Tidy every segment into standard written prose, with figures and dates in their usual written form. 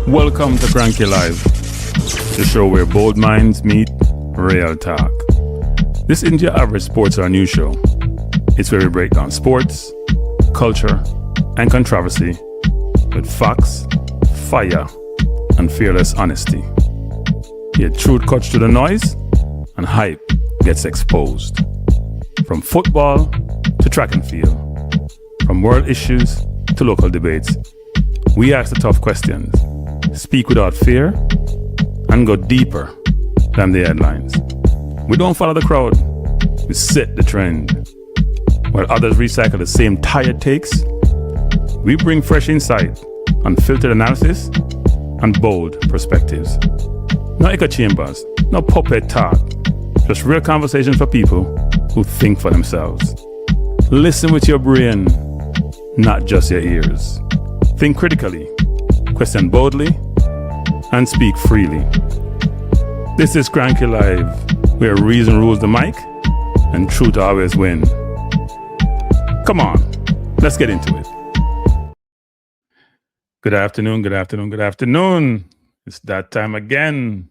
Welcome to Kranky Live, the show where bold minds meet real talk. This isn't your average sports or news show. It's where we break down sports, culture, and controversy with facts, fire, and fearless honesty. Here, truth cuts through the noise and hype gets exposed. From football to track and field, from world issues to local debates, we ask the tough questions, speak without fear, and go deeper than the headlines. We don't follow the crowd, we set the trend. While others recycle the same tired takes, we bring fresh insight, unfiltered analysis, and bold perspectives. No echo chambers, no puppet talk, just real conversations for people who think for themselves. Listen with your brain, not just your ears. Think critically, question boldly, and speak freely. This is Kranky Live, where reason rules the mic and truth always win. Come on, let's get into it. Good afternoon. It's that time again.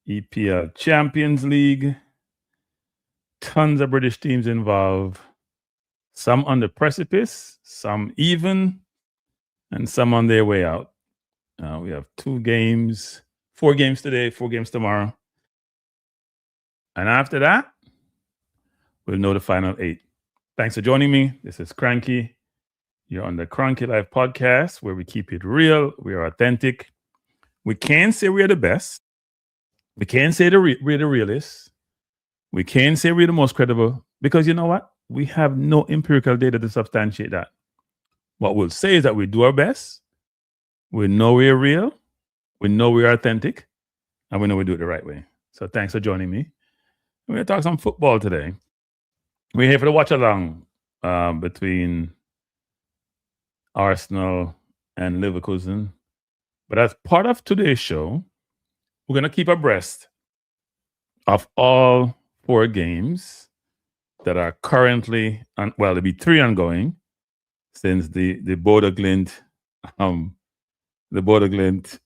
EPL Champions League. Tons of British teams involved. Some on the precipice, some even, and some on their way out. We have 4 games today, 4 games tomorrow. And after that, we'll know the final 8. Thanks for joining me. This is Kranky. You're on the Kranky Live podcast, where we keep it real. We are authentic. We can't say we're the best. We can't say we're the realest. We can't say we're the most credible, because you know what? We have no empirical data to substantiate that. What we'll say is that we do our best. We know we're real. We know we're authentic. And we know we do it the right way. So thanks for joining me. We're going to talk some football today. We're here for the Watchalong between Arsenal and Leverkusen. But as part of today's show, we're going to keep abreast of all 4 games that are currently, there'll be 3 ongoing, since the Bodo Glimt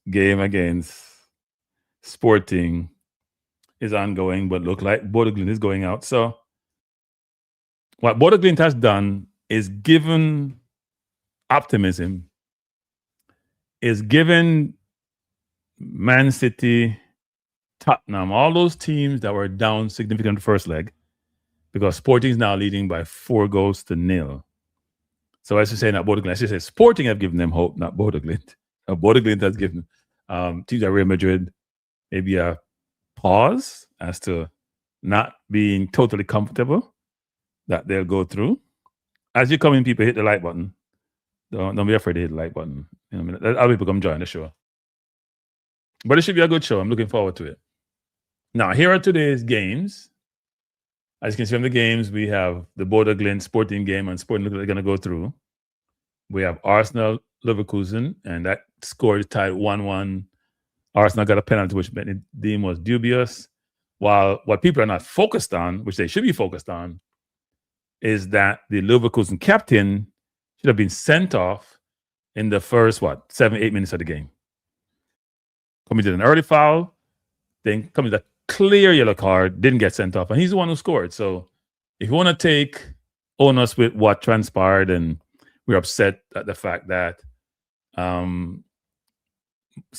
game against Sporting is ongoing, but look like Bodo Glimt is going out. So what Bodo Glimt has done is given optimism, is given Man City, Tottenham, all those teams that were down significant first leg, because Sporting is now leading by 4-0. So as you say, not Bodo Glimt, I should say Sporting have given them hope, not Bodo Glimt. Bodo Glimt has given teams like Real Madrid maybe a pause as to not being totally comfortable that they'll go through. As you come in, people, hit the like button. Don't be afraid to hit the like button. You know, let other people come join the show. But it should be a good show. I'm looking forward to it. Now, here are today's games. As you can see from the games, we have the Bodo Glimt Sporting game, and Sporting are going to go through. We have Arsenal Leverkusen, and that score is tied 1-1. Arsenal got a penalty, which made it deemed was dubious. While what people are not focused on, which they should be focused on, is that the Leverkusen captain should have been sent off in the first, 7-8 minutes of the game. Committed an early foul, then committed a clear yellow card, didn't get sent off, and he's the one who scored. So if you want to take onus with what transpired, and we're upset at the fact that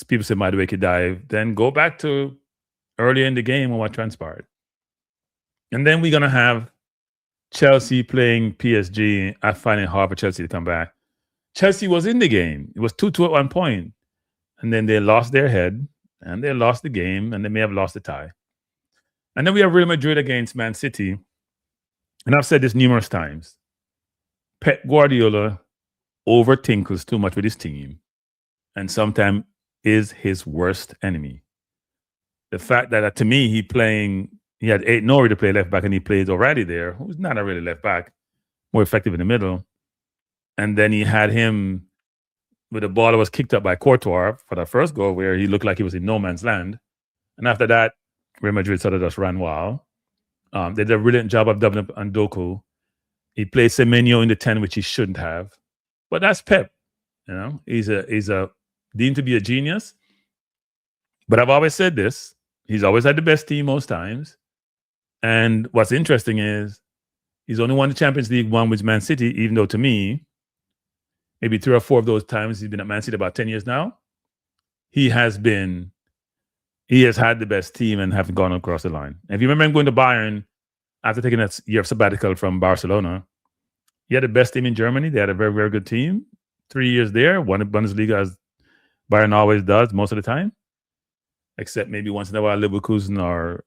people say Madueke dive, then go back to earlier in the game and what transpired. And then we're going to have Chelsea playing PSG. I find it hard for Chelsea to come back. Chelsea was in the game. It was 2-2 at one point. And then they lost their head, and they lost the game, and they may have lost the tie. And then we have Real Madrid against Man City. And I've said this numerous times. Pep Guardiola overthinks too much with his team, and sometimes is his worst enemy. The fact that to me, he had 8 Norrie to play left back, and he plays already there, who's not a really left back, more effective in the middle. And then he had him with the ball that was kicked up by Courtois for the first goal, where he looked like he was in no man's land. And after that, Real Madrid sort of just ran wild. They did a brilliant job of doubling up on Doku. He played Semenyo in the 10, which he shouldn't have. But that's Pep. You know, he's a deemed to be a genius. But I've always said this. He's always had the best team most times. And what's interesting is he's only won the Champions League one with Man City, even though to me, maybe 3 or 4 of those times he's been at Man City about 10 years now. He has had the best team and haven't gone across the line. And if you remember him going to Bayern after taking a year of sabbatical from Barcelona, he had the best team in Germany. They had a very, very good team. 3 years there, won the Bundesliga as Bayern always does most of the time, except maybe once in a while Leverkusen or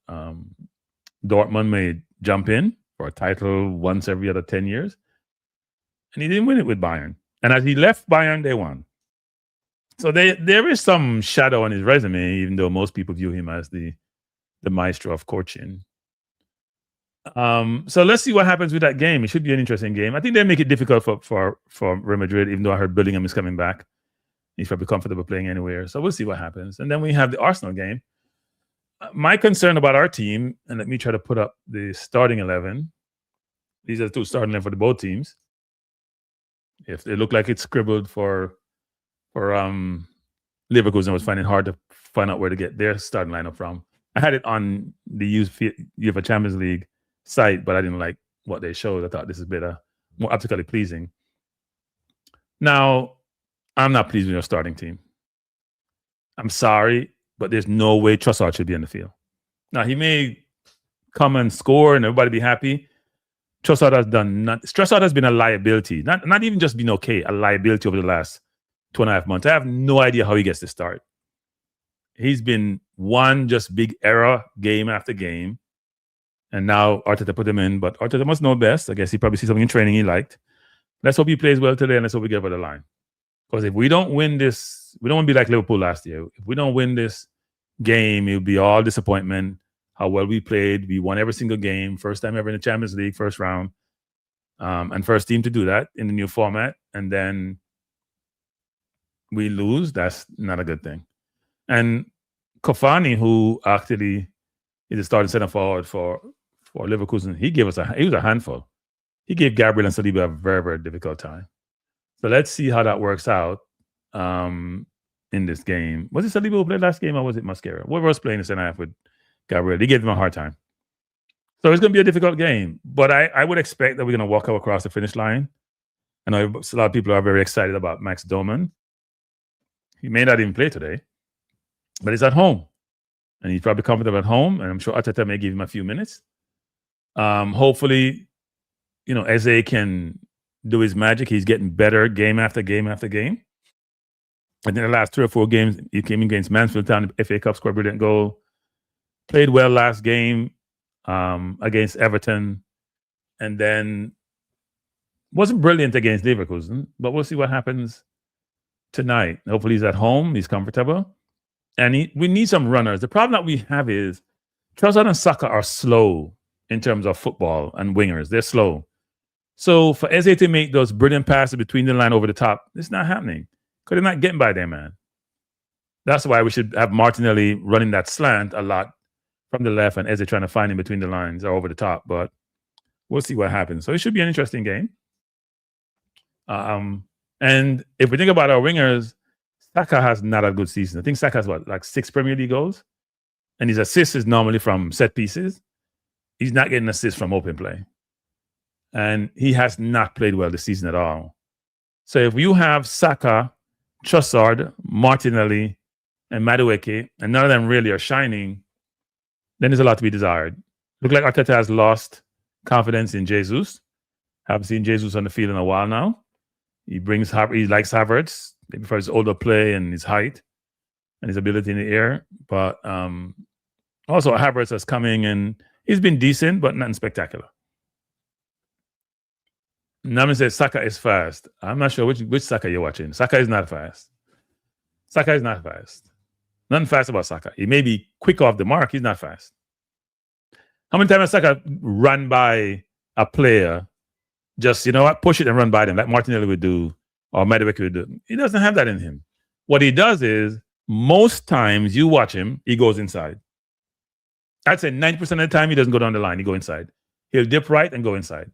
Dortmund may jump in for a title once every other 10 years. And he didn't win it with Bayern. And as he left Bayern, they won. So there is some shadow on his resume, even though most people view him as the maestro of coaching. So let's see what happens with that game. It should be an interesting game. I think they make it difficult for Real Madrid, even though I heard Bellingham is coming back. He's probably comfortable playing anywhere. So we'll see what happens. And then we have the Arsenal game. My concern about our team, and let me try to put up the starting 11. These are the 2 starting 11 for both teams. If they look like it's scribbled for Leverkusen, I was finding it hard to find out where to get their starting lineup from. I had it on the UEFA Champions League site, but I didn't like what they showed. I thought this is better, more optically pleasing. Now, I'm not pleased with your starting team. I'm sorry, but there's no way Trossard should be in the field. Now, he may come and score and everybody be happy. Trossard has been a liability, not even just been okay, a liability over the last 2.5 months. I have no idea how he gets to start. He's been one just big error game after game. And now Arteta put him in, but Arteta must know best. I guess he probably sees something in training he liked. Let's hope he plays well today and let's hope we get over the line. Because if we don't win this, we don't want to be like Liverpool last year. If we don't win this game, it'll be all disappointment. How well we played. We won every single game. First time ever in the Champions League, first round. And first team to do that in the new format. And then we lose. That's not a good thing. And Kofani, who actually is the starting center forward for Leverkusen, he was a handful. He gave Gabriel and Saliba a very, very difficult time. So let's see how that works out in this game. Was it Saliba who played last game or was it Mascara? Whoever was playing the center half with Gabriel, he gave him a hard time. So it's going to be a difficult game. But I would expect that we're going to walk across the finish line. I know a lot of people are very excited about Max Doman. He may not even play today, but he's at home. And he's probably comfortable at home. And I'm sure Arteta may give him a few minutes. Hopefully, Eze can do his magic. He's getting better game after game after game. And in the last 3 or 4 games, he came against Mansfield Town, FA Cup, scored a brilliant goal. Played well last game against Everton. And then wasn't brilliant against Leverkusen. But we'll see what happens tonight. Hopefully he's at home. He's comfortable. And we need some runners. The problem that we have is Trossard and Saka are slow in terms of football and wingers. They're slow. So for Eze to make those brilliant passes between the line over the top, it's not happening. Because they're not getting by there, man. That's why we should have Martinelli running that slant a lot from the left and Eze trying to find him between the lines or over the top. But we'll see what happens. So it should be an interesting game. And if we think about our wingers, Saka has not a good season. I think Saka has like 6 Premier League goals? And his assist is normally from set pieces. He's not getting assists from open play. And he has not played well this season at all. So if you have Saka, Trossard, Martinelli, and Madueke, and none of them really are shining, then there's a lot to be desired. Look like Arteta has lost confidence in Jesus. Haven't seen Jesus on the field in a while now. He likes Havertz, maybe for his older play and his height and his ability in the air. But also Havertz is coming and he's been decent, but nothing spectacular. Namin says Saka is fast. I'm not sure which Saka you're watching. Saka is not fast. Saka is not fast. Nothing fast about Saka. He may be quick off the mark. He's not fast. How many times has Saka run by a player, just, push it and run by them like Martinelli would do or Madueke would do? He doesn't have that in him. What he does is, most times you watch him, he goes inside. I'd say 90% of the time he doesn't go down the line. He go inside. He'll dip right and go inside.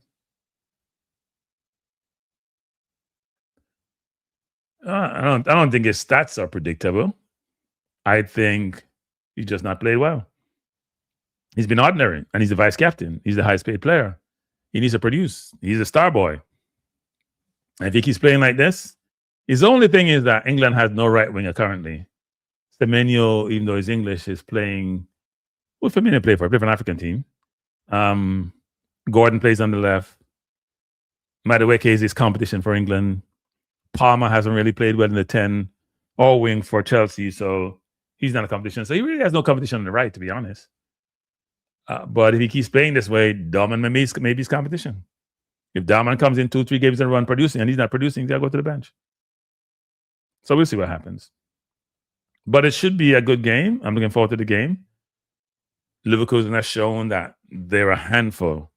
I don't think his stats are predictable. I think he's just not played well. He's been ordinary, and he's the vice captain. He's the highest paid player. He needs to produce. He's a star boy. And if he keeps playing like this, his only thing is that England has no right winger currently. Semenyo, even though he's English, is playing. What Firmino play for? Play for an African team. Gordon plays on the left. Madueke is his competition for England. Palmer hasn't really played well in the 10 or wing for Chelsea, so he's not a competition. So he really has no competition on the right, to be honest. But if he keeps playing this way, Dorman maybe his competition. If Dorman comes in 2-3 games in a run producing and he's not producing, he's got to go to the bench. So we'll see what happens. But it should be a good game. I'm looking forward to the game. Leverkusen has shown that they're a handful.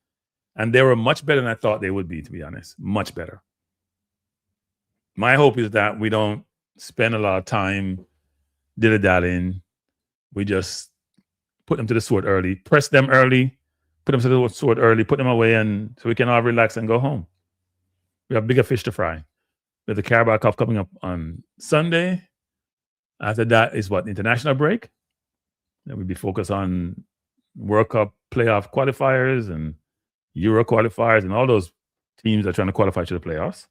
And they were much better than I thought they would be, to be honest. Much better. My hope is that we don't spend a lot of time dilly-dallying. We just put them to the sword early, press them early, put them to the sword early, put them away, and so we can all relax and go home. We have bigger fish to fry. We have the Carabao Cup coming up on Sunday. After that is what? International break. Then we'll be focused on World Cup playoff qualifiers and Euro qualifiers and all those teams that are trying to qualify to the playoffs.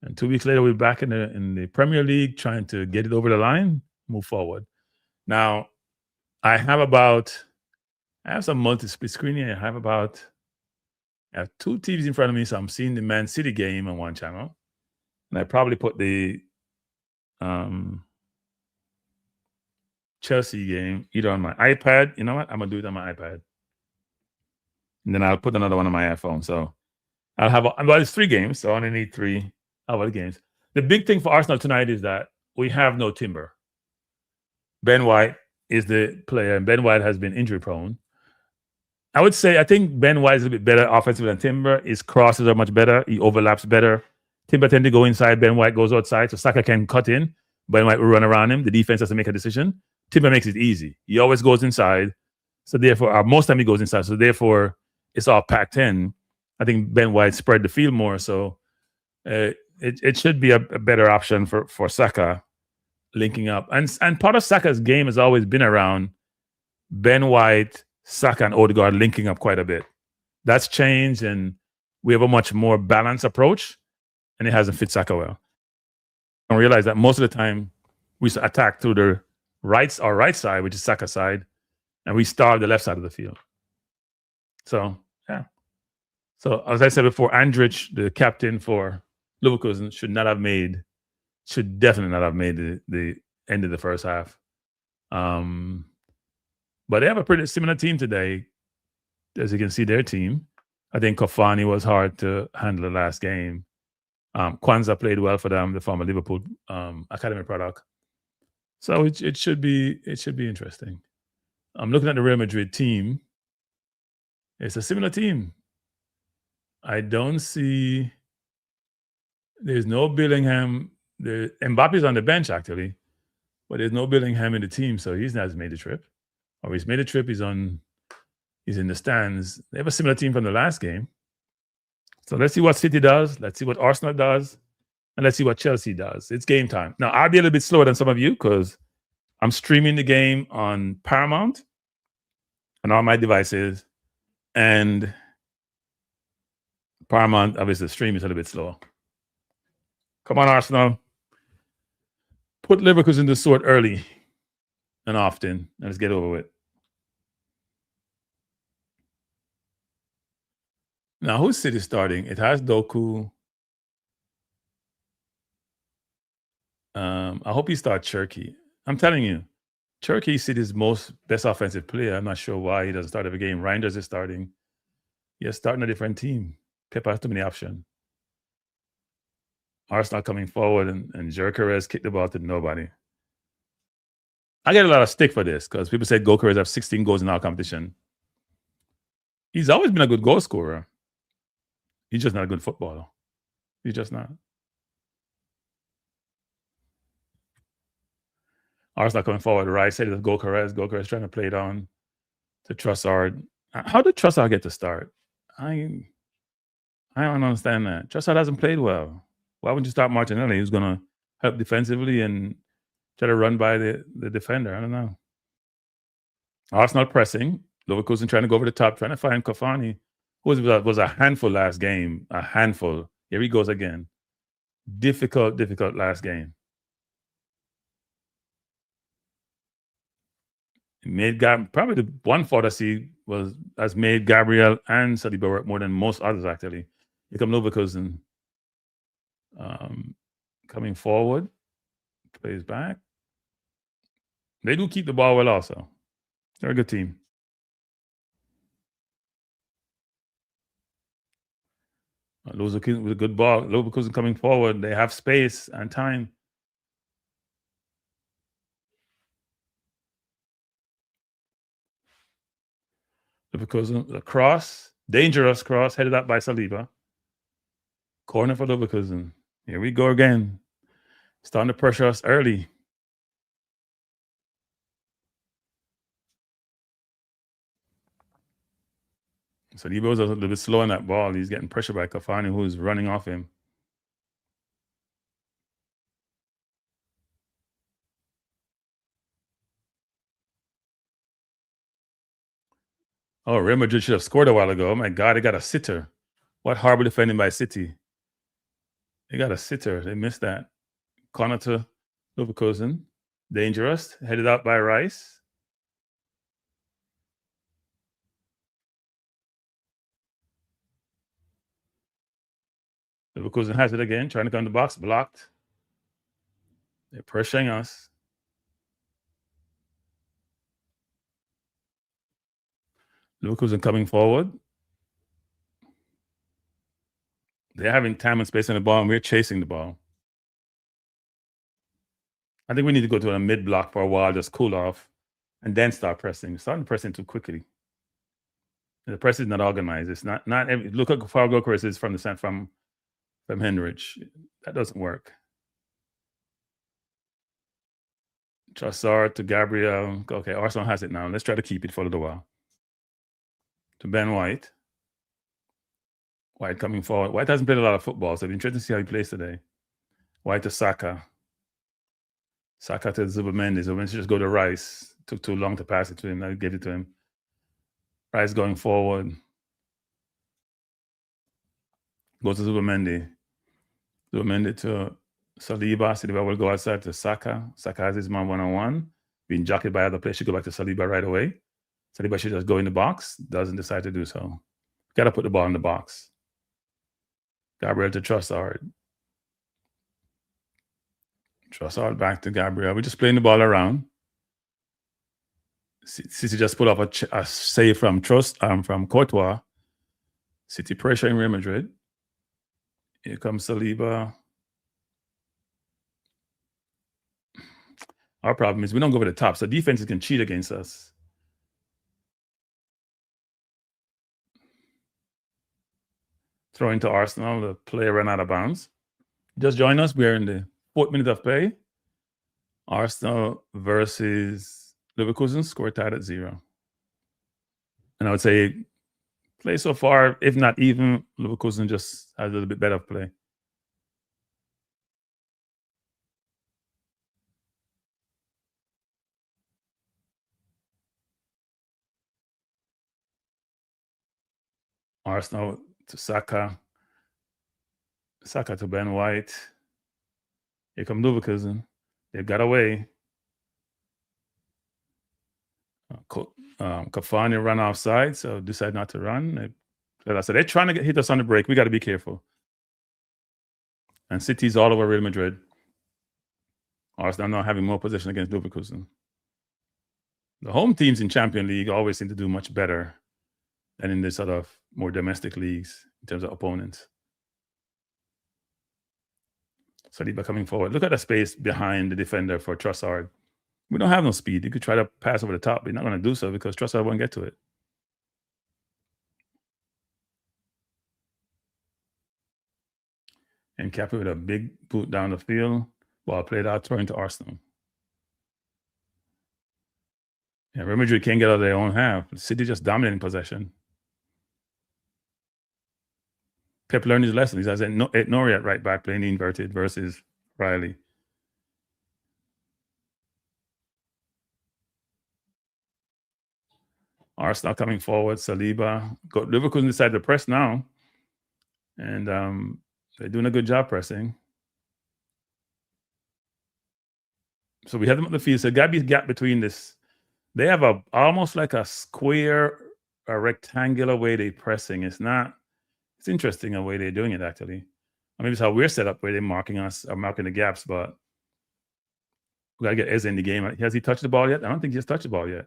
And 2 weeks later, we're back in the Premier League trying to get it over the line, move forward. Now, I have some multi-split screening. I have 2 TVs in front of me, so I'm seeing the Man City game on one channel. And I probably put the Chelsea game either on my iPad. You know what? I'm going to do it on my iPad. And then I'll put another one on my iPhone. So I'll have, it's 3 games, so I only need 3 other games. The big thing for Arsenal tonight is that we have no Timber. Ben White is the player, and Ben White has been injury prone. I think Ben White is a bit better offensively than Timber. His crosses are much better. He overlaps better. Timber tends to go inside. Ben White goes outside, so Saka can cut in. Ben White will run around him. The defense has to make a decision. Timber makes it easy. He always goes inside. So therefore, most time he goes inside. So therefore, it's all packed in. I think Ben White spread the field more. So it should be a better option for Saka linking up. And part of Saka's game has always been around Ben White, Saka, and Odegaard linking up quite a bit. That's changed, and we have a much more balanced approach, and it hasn't fit Saka well. I realize that most of the time we attack through the right side, which is Saka's side, and we starve the left side of the field. So, yeah. So, as I said before, Andrich, the captain for Leverkusen, should definitely not have made the end of the first half. But they have a pretty similar team today. As you can see, their team. I think Kofani was hard to handle the last game. Kwanzaa played well for them, the former Liverpool academy product. So it should be interesting. I'm looking at the Real Madrid team. It's a similar team. I don't see. There's no Bellingham. Mbappe's on the bench actually, but there's no Bellingham in the team, so he's not made the trip. Or he's made a trip. He's in the stands. They have a similar team from the last game. So let's see what City does. Let's see what Arsenal does. And let's see what Chelsea does. It's game time. Now, I'll be a little bit slower than some of you because I'm streaming the game on Paramount on all my devices. And Paramount, obviously, the stream is a little bit slower. Come on, Arsenal. Put Leverkusen in the sword early and often, and let's get over with. Now, who's City starting? It has Doku. I hope he starts Cherky. I'm telling you, Cherky is City's best offensive player. I'm not sure why he doesn't start every game. Reinders is starting. He's starting a different team. Pep has too many options. Arsenal coming forward, and Gyökeres kicked the ball to nobody. I get a lot of stick for this because people say Gyökeres have 16 goals in our competition. He's always been a good goal scorer. He's just not a good footballer. He's just not. Arsenal coming forward, right? Said it's Gyökeres trying to play it on to Trossard. How did Trossard get to start? I don't understand that. Trossard hasn't played well. Why wouldn't you start Martinelli, who's going to up defensively and try to run by the defender. I don't know. Arsenal pressing. Leverkusen trying to go over the top, trying to find Kafani, who was a handful last game. A handful. Here he goes again. Difficult last game. It made probably the one fault I see has made Gabriel and Saliba work more than most others, actually. Here come Leverkusen. Coming forward. Plays back. They do keep the ball well also. They're a good team. Leverkusen with a good ball. Leverkusen coming forward. They have space and time. Leverkusen, the cross. Dangerous cross headed up by Saliba. Corner for Leverkusen. Here we go again. Starting to pressure us early. Saliba was a little bit slow on that ball. He's getting pressure by Kafani, who's running off him. Oh, Real Madrid should have scored a while ago. Oh my God, they got a sitter. What horrible defending by City. They got a sitter. They missed that. Corner to Leverkusen. Dangerous. Headed out by Rice. Leverkusen has it again. Trying to come in the box. Blocked. They're pressuring us. Leverkusen coming forward. They're having time and space on the ball, and we're chasing the ball. I think we need to go to a mid block for a while, just cool off, and then start pressing. Starting pressing too quickly. The press is not organized. It's not every, look at how far goal Chris is from the center from Henrich. That doesn't work. Trossard to Gabriel. Okay, Arsenal has it now. Let's try to keep it for a little while. To Ben White. White coming forward. White hasn't played a lot of football, so it'll be interesting to see how he plays today. White to Saka. Saka to Zubimendi. Zubimendi just go to Rice. Took too long to pass it to him. I gave it to him. Rice going forward. Goes to Zubimendi. Zubimendi to Saliba. Saliba will go outside to Saka. Saka has his man one-on-one. Being jockeyed by other players. Should go back to Saliba right away. Saliba should just go in the box. Doesn't decide to do so. Got to put the ball in the box. Gabriel to Trossard. Trossard back to Gabriel. We're just playing the ball around. City just put up a save from Courtois. City pressuring Real Madrid. Here comes Saliba. Our problem is we don't go over the top, so defenses can cheat against us. Throwing to Arsenal, the player ran out of bounds. Just join us. We're in the 4th minute of play. Arsenal versus Leverkusen, score tied at 0. And I would say play so far, if not even, Leverkusen just has a little bit better play. Arsenal to Saka. Saka to Ben White. Here come Leverkusen. They've got away. Kafani ran offside, so decide not to run. Like I said, they're trying to hit us on the break. We got to be careful. And City's all over Real Madrid. Arsenal now having more possession against Leverkusen. The home teams in Champions League always seem to do much better than in the sort of more domestic leagues in terms of opponents. Saliba coming forward. Look at the space behind the defender for Trossard. We don't have no speed. You could try to pass over the top, but you're not going to do so because Trossard won't get to it. And Cappy with a big boot down the field. Ball played out, throwing to Arsenal. Yeah, Real Madrid can't get out of their own half. City just dominating possession. Pep learned his lesson. He has Nori at right back playing inverted versus Riley. Arsenal coming forward, Saliba. Leverkusen decided to press now. And they're doing a good job pressing. So we have them up the field. So got to be a gap between this. They have almost like a square, a rectangular way they're pressing. It's interesting the way they're doing it, actually. Maybe it's how we're set up, where they're marking us or marking the gaps, but we got to get Eze in the game. Has he touched the ball yet? I don't think he has touched the ball yet.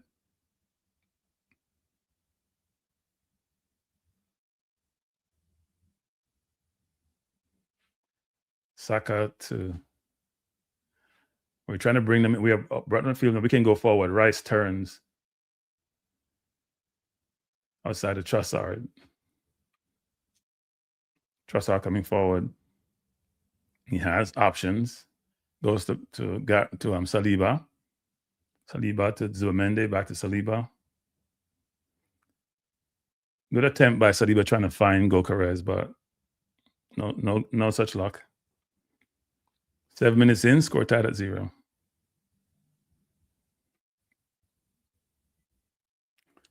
Saka we're trying to bring them in. We have brought them in the field, and we can go forward. Rice turns outside of Trossard. Trossard coming forward. He has options. Goes to Saliba. Saliba to Zubimendi, back to Saliba. Good attempt by Saliba trying to find Gyökeres, but no such luck. 7 minutes in, score tied at 0.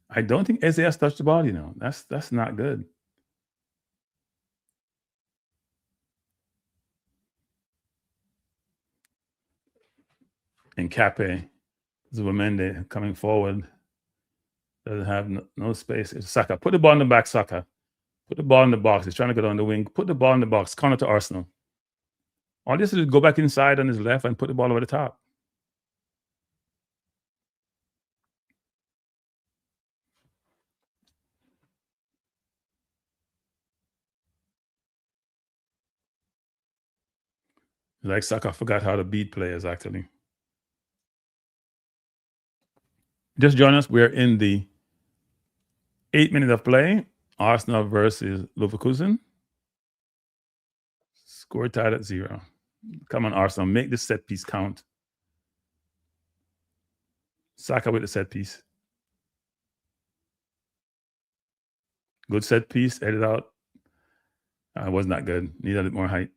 I don't think Eze has touched the ball, That's not good. And Cape, Zubimendi coming forward. Doesn't have no space. It's Saka. Put the ball in the back, Saka. Put the ball in the box. He's trying to get on the wing. Put the ball in the box. Corner to Arsenal. All this is go back inside on his left and put the ball over the top. Like Saka forgot how to beat players, actually. Just join us. We're in the 8 minutes of play. Arsenal versus Leverkusen. Score tied at 0. Come on, Arsenal. Make this set piece count. Saka with the set piece. Good set piece. Edit out. Was not good. Need a little more height.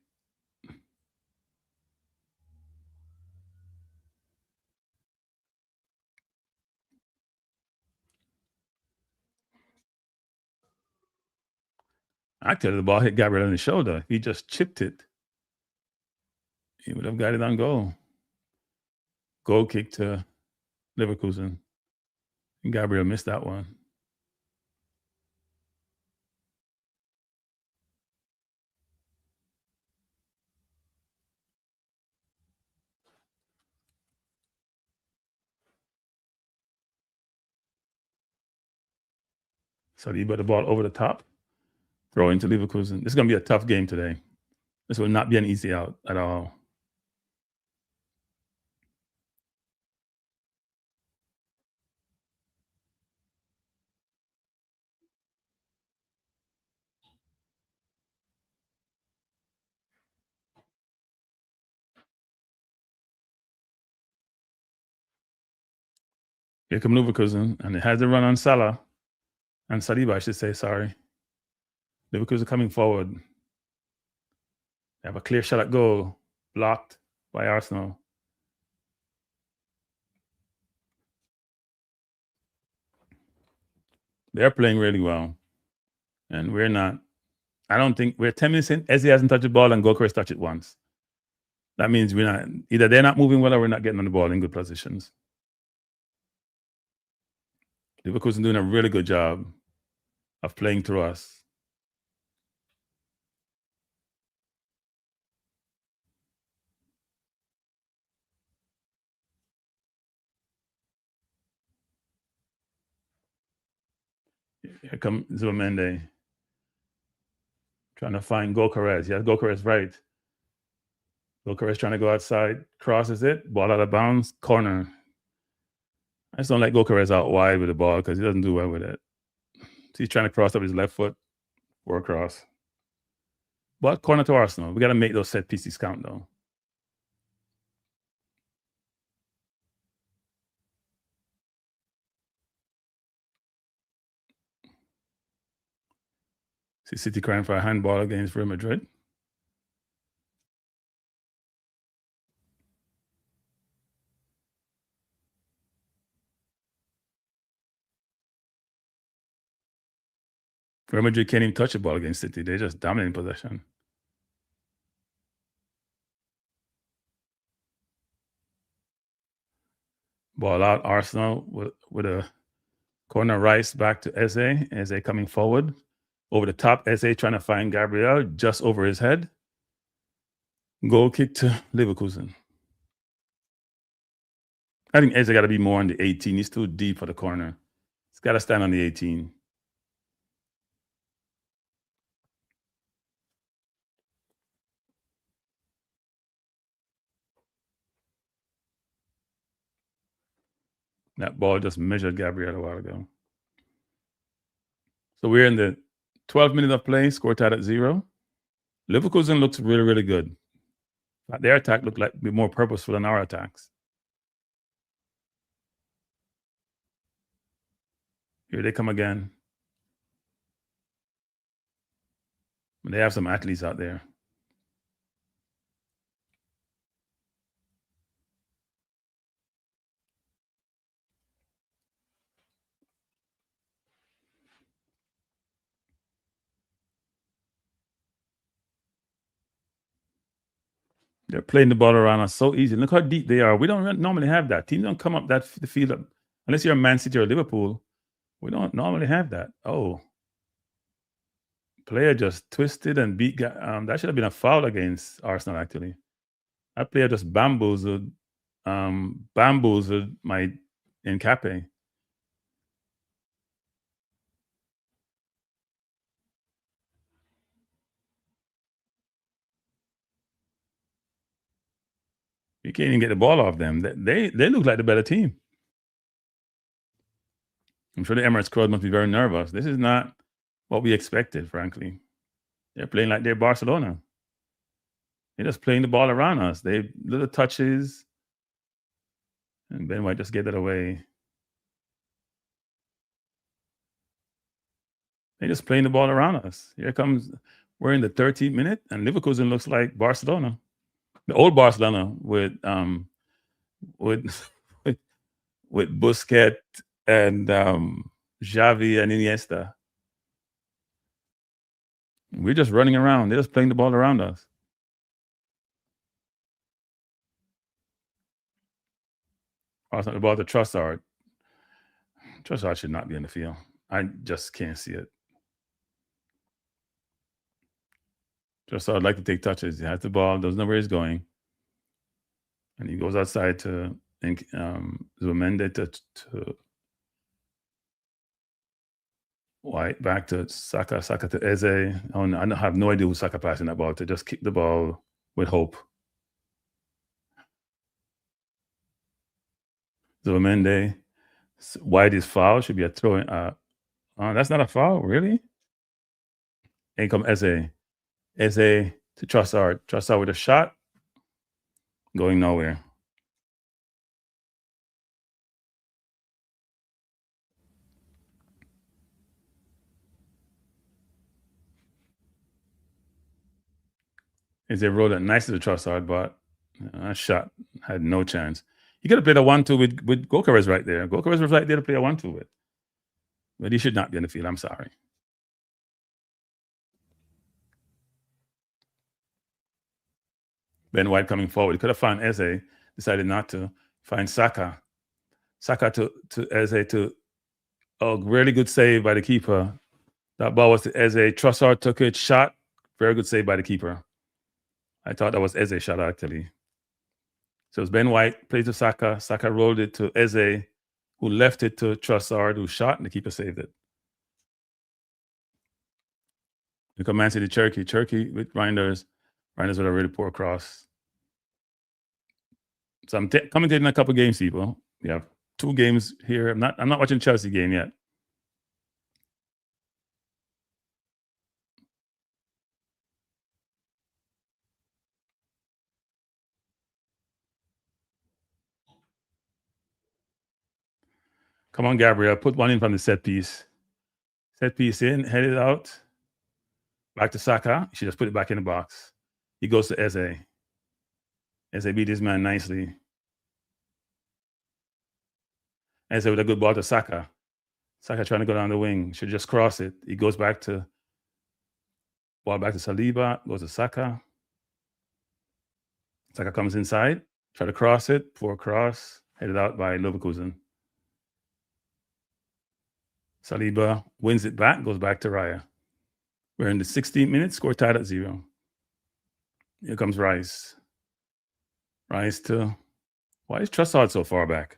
Actually, the ball hit Gabriel in the shoulder. He just chipped it. He would have got it on goal. Goal kick to Leverkusen. And Gabriel missed that one. So he put the ball over the top, throw into Leverkusen. This is going to be a tough game today. This will not be an easy out at all. Here come Leverkusen, and it has the run on Salah and Saliba, I should say. Sorry. Leverkusen coming forward. They have a clear shot at goal, blocked by Arsenal. They're playing really well, and we're not. I don't think we're 10 minutes in. Eze hasn't touched the ball, and Gyökeres touched it once. That means we're not either. They're not moving well, or we're not getting on the ball in good positions. Leverkusen doing a really good job of playing through us. Here comes Zubimendi trying to find Gyökeres. He has Gyökeres right. Gyökeres trying to go outside, crosses it, ball out of bounds, corner. I just don't like Gyökeres out wide with the ball because he doesn't do well with it. So he's trying to cross up his left foot for a cross. But corner to Arsenal. We got to make those set pieces count, though. See City crying for a handball against Real Madrid. Real Madrid can't even touch the ball against City. They just dominate possession. Ball out, Arsenal with a corner Rice back to Eze. Eze coming forward. Over the top, Eze trying to find Gabriel just over his head. Goal kick to Leverkusen. I think Eze got to be more on the 18. He's too deep for the corner. He's got to stand on the 18. That ball just measured Gabriel a while ago. So we're in the 12th minute of play, score tied at 0. Leverkusen looks really, really good. Their attack looked like be more purposeful than our attacks. Here they come again. They have some athletes out there. They're playing the ball around us so easy. Look how deep they are. We don't normally have that. Teams don't come up the field up. Unless you're Man City or Liverpool, we don't normally have that. Oh. Player just twisted and beat. That should have been a foul against Arsenal, actually. That player just bamboozled my Nkape. You can't even get the ball off them. They look like the better team. I'm sure the Emirates crowd must be very nervous. This is not what we expected, frankly. They're playing like they're Barcelona. They're just playing the ball around us. They little touches, and Ben White just get that away. They're just playing the ball around us. Here comes, we're in the 13th minute, and Leverkusen looks like Barcelona, the old Barcelona with Busquets and Xavi and Iniesta. We're just running around. They're just playing the ball around us. Also, the ball to Trossard. Trossard should not be in the field. I just can't see it. Trossard would like to take touches. He has the ball, doesn't know where he's going. And he goes outside to Zumende to White, back to Saka to Eze. I have no idea who Saka passing that ball to. Just kick the ball with hope. Zumende. White is foul. Should be a throw-in. That's not a foul, really? In come Eze. Eze to Trossard. Trossard with a shot. Going nowhere. Eze rolled it nice to the Trossard, but that shot had no chance. He could have played a 1-2 with Gokares right there. Gokares was right there to play a 1-2 with. But he should not be in the field. I'm sorry. Ben White coming forward. He could have found Eze. Decided not to. Find Saka. Saka to Eze to a really good save by the keeper. That ball was to Eze. Trossard took it, shot. Very good save by the keeper. I thought that was Eze's shot, actually. So it's Ben White, played to Saka. Saka rolled it to Eze, who left it to Trossard, who shot, and the keeper saved it. You come Man City Cherky. Cherky with Reinders. Reinders with a really poor cross. So I'm commentating a couple games, people. We have 2 games here. I'm not watching Chelsea game yet. Come on, Gabriel. Put one in from the set piece. Set piece in, head it out. Back to Saka. She just put it back in the box. He goes to Eze. Eze beat his man nicely. Eze with a good ball to Saka. Saka trying to go down the wing. Should just cross it. He goes back to ball back to Saliba. Goes to Saka. Saka comes inside. Try to cross it. Poor cross. Headed out by Leverkusen. Saliba wins it back. Goes back to Raya. We're in the 16th minute. Score tied at 0. Here comes Rice. Rice to... Why is Trossard so far back?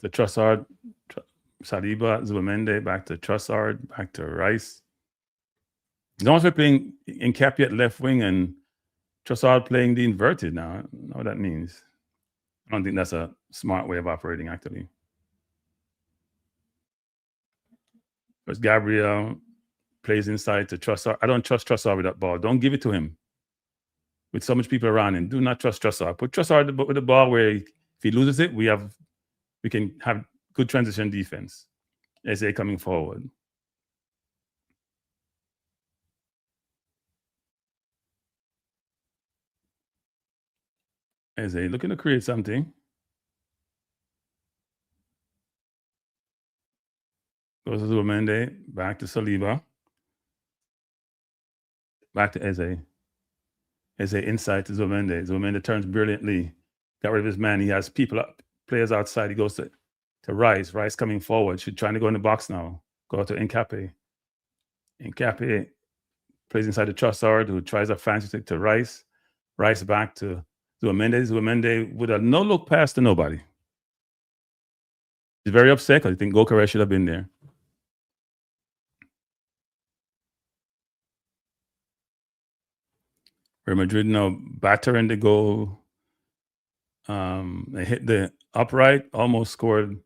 The Trossard, Saliba, Zubamende, back to Trossard, back to Rice. It's almost like playing Nkapé at left wing and Trossard playing the inverted now. I don't know what that means. I don't think that's a smart way of operating, actually. First, Gabriel plays inside to Trossard. I don't trust Trossard with that ball. Don't give it to him. With so much people around him, do not trust Trossard. Put Trossard with the ball where if he loses it, we can have good transition defense. Eze coming forward. Eze looking to create something. Goes to Zubamende, back to Saliba. Back to Eze. Eze inside to Zubamende. Zubamende turns brilliantly. Got rid of his man. He has people up, players outside. He goes to Rice. Rice coming forward. Should trying to go in the box now. Go to Nkapé. Nkapé plays inside the Trossard, who tries a fancy stick to Rice. Rice back to Zubamende. Zubamende with a no-look pass to nobody. He's very upset because I think Gyökeres should have been there. Real Madrid now battering the goal. They hit the upright, almost scored.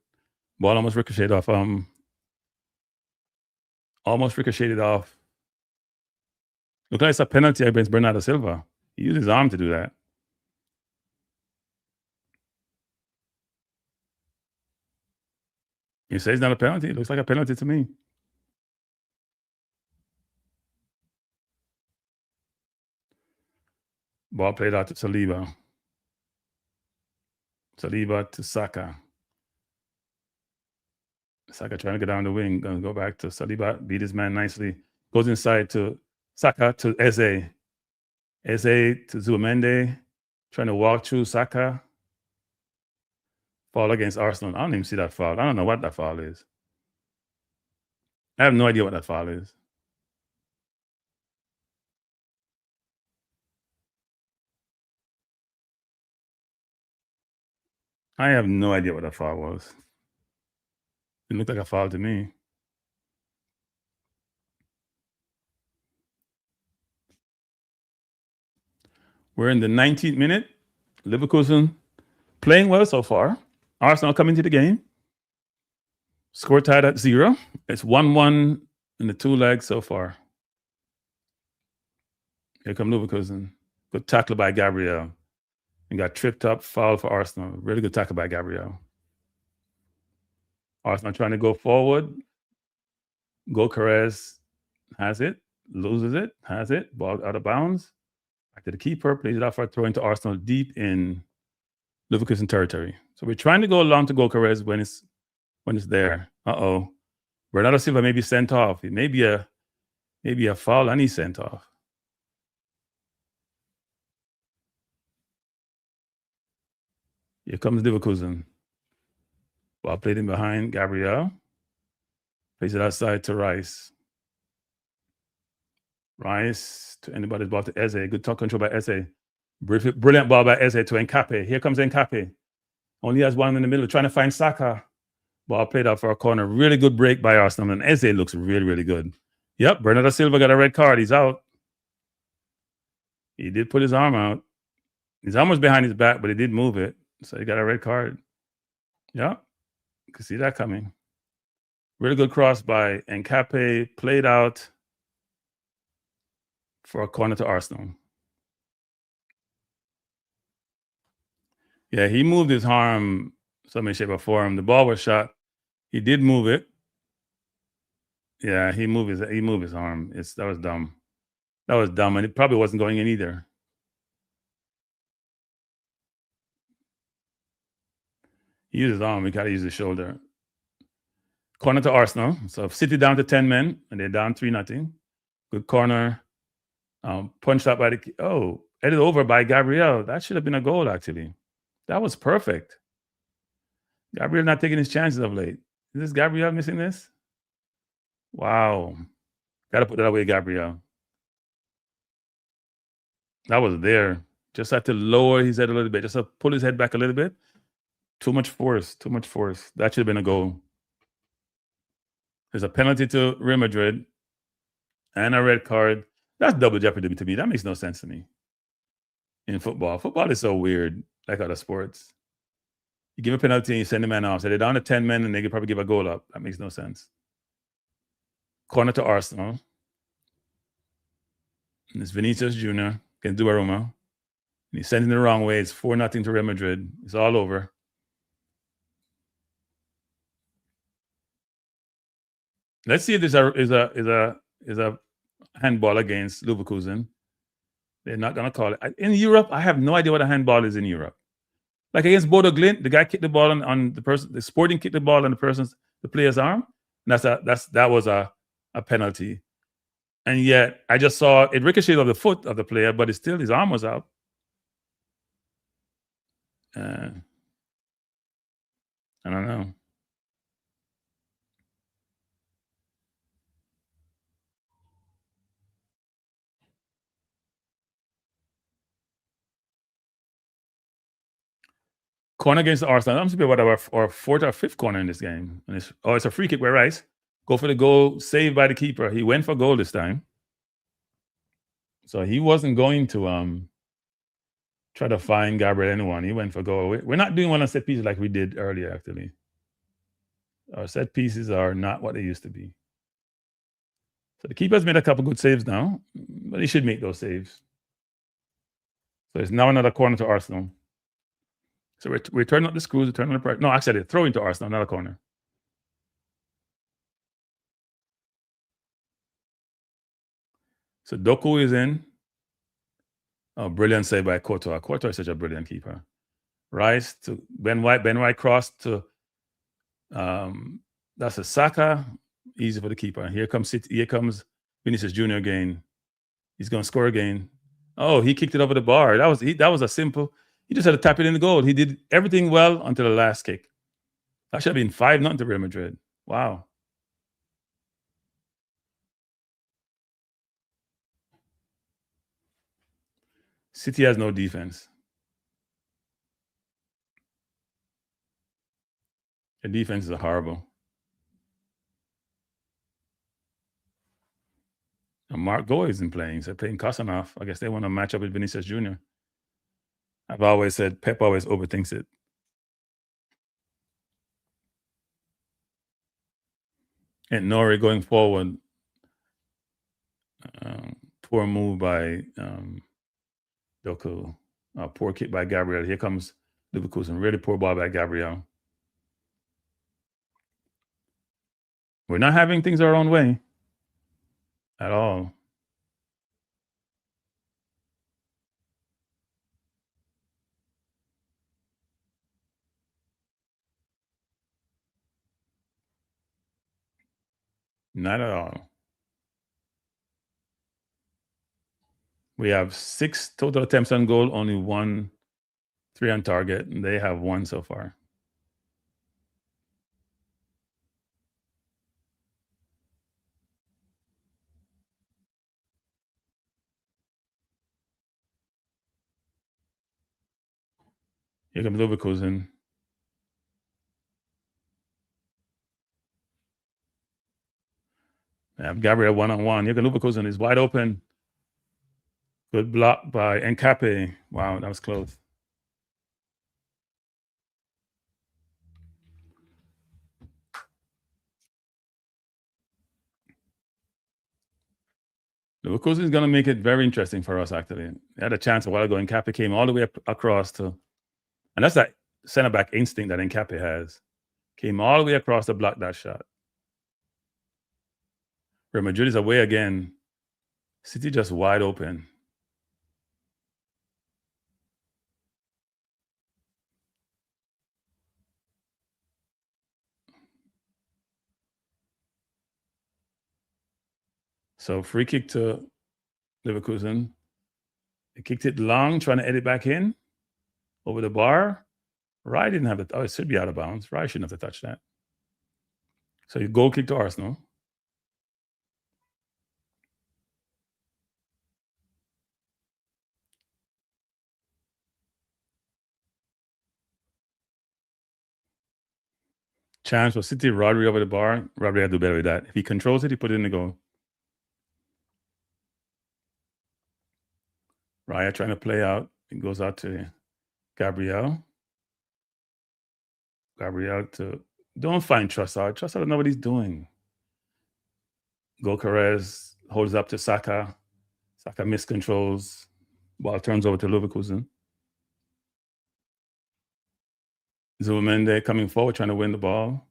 Ball almost ricocheted off. Almost ricocheted off. Look like it's a penalty against Bernardo Silva. He used his arm to do that. You say it's not a penalty? It looks like a penalty to me. Ball played out to Saliba. Saliba to Saka. Saka trying to get down the wing. Gonna go back to Saliba. Beat his man nicely. Goes inside to Saka to Eze. Eze to Zubamende. Trying to walk through Saka. Foul against Arsenal. I don't even see that foul. I don't know what that foul is. I have no idea what that foul is. I have no idea what that foul was. It looked like a foul to me. We're in the 19th minute. Leverkusen playing well so far. Arsenal coming to the game. Score tied at 0. It's 1-1 in the 2 legs so far. Here come Leverkusen. Good tackle by Gabriel. And got tripped up, foul for Arsenal. Really good tackle by Gabriel. Arsenal trying to go forward. Gyökeres has it, loses it, has it, ball out of bounds. Back to the keeper, plays it out for a throw into Arsenal deep in Leverkusen territory. So we're trying to go along to Gyökeres when it's there. Uh-oh. Bernardo Silva may be sent off. It may be a foul and he's sent off. Here comes Leverkusen. Ball played in behind Gabriel. Plays it outside to Rice. Rice to anybody's ball to Eze. Good talk control by Eze. Brilliant ball by Eze to Nkapé. Here comes Nkapé. Only has one in the middle, trying to find Saka. Ball played out for a corner. Really good break by Arsenal. And Eze looks really, really good. Yep, Bernardo Silva got a red card. He's out. He did put his arm out. His arm was behind his back, but he did move it. So he got a red card. Yeah, you can see that coming. Really good cross by Nkapé, played out for a corner to Arsenal. Yeah, he moved his arm some way, shape, or form. The ball was shot. He did move it. Yeah, he moved his arm. That was dumb. That was dumb, and it probably wasn't going in either. He used his arm. He got to use his shoulder. Corner to Arsenal. So City down to 10 men, and they're down 3-0. Good corner. Punched up by headed over by Gabriel. That should have been a goal, actually. That was perfect. Gabriel not taking his chances of late. Is this Gabriel missing this? Wow. Got to put that away, Gabriel. That was there. Just had to lower his head a little bit. Just to pull his head back a little bit. Too much force. That should have been a goal. There's a penalty to Real Madrid and a red card. That's double jeopardy to me. That makes no sense to me. In football. Football is so weird, like other sports. You give a penalty and you send the man off. So they're down to 10 men and they could probably give a goal up. That makes no sense. Corner to Arsenal. And it's Vinicius Jr. against Donnarumma. And he's sending it the wrong way. It's 4-0 to Real Madrid. It's all over. Let's see if this is a handball against Leverkusen. They're not gonna call it. In Europe, I have no idea what a handball is in Europe. Like against Bodo Glimt, the guy kicked the ball on the person. The Sporting kicked the ball on the player's arm. And that was a penalty. And yet I just saw it ricocheted off the foot of the player, but it's still his arm was out. I don't know. Corner against Arsenal. I'm supposed to be our fourth or fifth corner in this game. And it's a free kick by Rice. Go for the goal, saved by the keeper. He went for goal this time. So he wasn't going to try to find Gabriel anyone. He went for goal. We're not doing one on set pieces like we did earlier, actually. Our set pieces are not what they used to be. So the keeper's made a couple good saves now, but he should make those saves. So it's now another corner to Arsenal. So we turn up the screws, we turn on the pressure. No, actually, they're throwing to Arsenal, another corner. So Doku is in. Oh, brilliant save by Courtois. Courtois is such a brilliant keeper. Rice to Ben White. Ben White crossed to that's a Saka. Easy for the keeper. Here comes Vinicius Jr. again. He's going to score again. Oh, he kicked it over the bar. That was a simple. He just had to tap it in the goal. He did everything well until the last kick. That should have been 5-0 to Real Madrid. Wow. City has no defense. Their defense is horrible. And Mark Goy isn't playing. So they're playing Kosanov. I guess they want to match up with Vinicius Jr. I've always said Pep always overthinks it. And Nori going forward. Poor move by Doku. Poor kick by Gabriel. Here comes Leverkusen. Really poor ball by Gabriel. We're not having things our own way at all. Not at all. We have 6 total attempts on goal, only 3 on target, and they have 1 so far. Here comes Leverkusen. They have Gabriel 1-on-1. Here comes Leverkusen is wide open. Good block by Nkape. Wow, that was close. Leverkusen is going to make it very interesting for us, actually. They had a chance a while ago. Nkape came all the way across to, and that's that center back instinct that Nkape has. Came all the way across to block that shot. Real Madrid is away again. City just wide open. So free kick to Leverkusen. They kicked it long, trying to edit back in over the bar. Rye didn't have it. Oh, it should be out of bounds. Rye shouldn't have to touch that. So you goal kick to Arsenal. Chance for City. Rodri over the bar. Rodri had to do better with that. If he controls it, he put it in the goal. Raya trying to play out. It goes out to Gabriel. Gabriel to don't find Trossard. Trossard doesn't know what he's doing. Gokares holds up to Saka. Saka miscontrols. Ball turns over to Leverkusen. Zubimendi coming forward, trying to win the ball.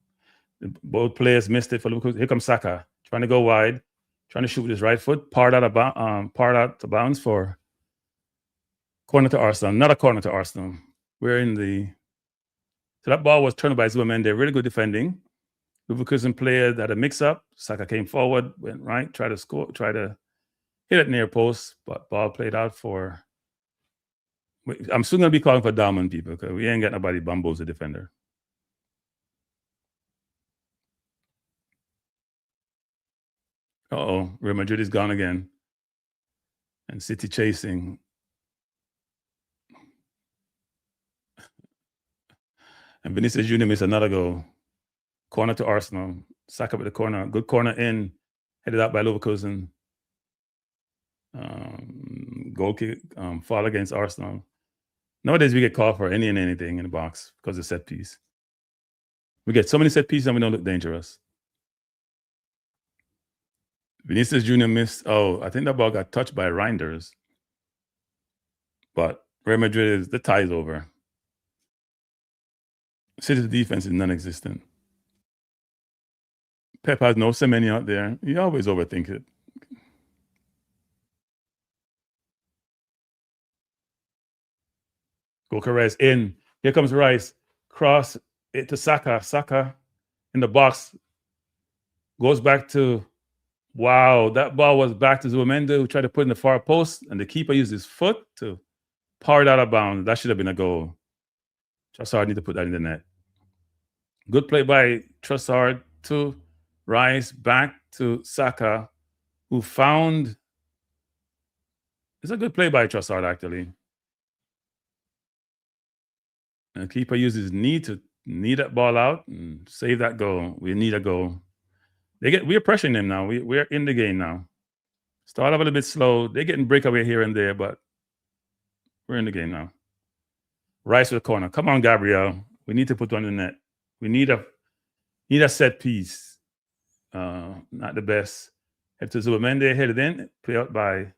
Both players missed it for Leverkusen. Here comes Saka, trying to go wide, trying to shoot with his right foot. Part out of bounds for corner to Arsenal. Not a corner to Arsenal. We're in the... So that ball was turned by Zubimendi. Really good defending. Leverkusen player had a mix-up. Saka came forward, went right, tried to score, tried to hit it near post, but ball played out for... I'm soon going to be calling for Dalman people because we ain't got nobody bumbles a defender. Uh-oh, Real Madrid is gone again. And City chasing. And Vinicius Jr. missed another goal. Corner to Arsenal. Saka with the corner. Good corner in. Headed out by Leverkusen. Goal kick, fall against Arsenal. Nowadays, we get called for any and anything in the box because of set piece. We get so many set pieces and we don't look dangerous. Vinicius Jr. missed. Oh, I think that ball got touched by Reinders. But Real Madrid, the tie is over. City's defense is non-existent. Pep has no Semenya out there. You always overthink it. Gokares in. Here comes Rice. Cross it to Saka. Saka in the box. Goes back to... Wow, that ball was back to Zubimendi, who tried to put in the far post, and the keeper used his foot to power it out of bounds. That should have been a goal. Trossard need to put that in the net. Good play by Trossard to Rice, back to Saka, who found... It's a good play by Trossard, actually. And the keeper used his knee to knee that ball out and save that goal. We need a goal. We're pressuring them now. We're in the game now. Start off a little bit slow. They're getting breakaway here and there, but we're in the game now. Rice with the corner. Come on, Gabriel. We need to put one in the net. We need a set piece. Not the best. Head to Zubimendi, headed in, play out by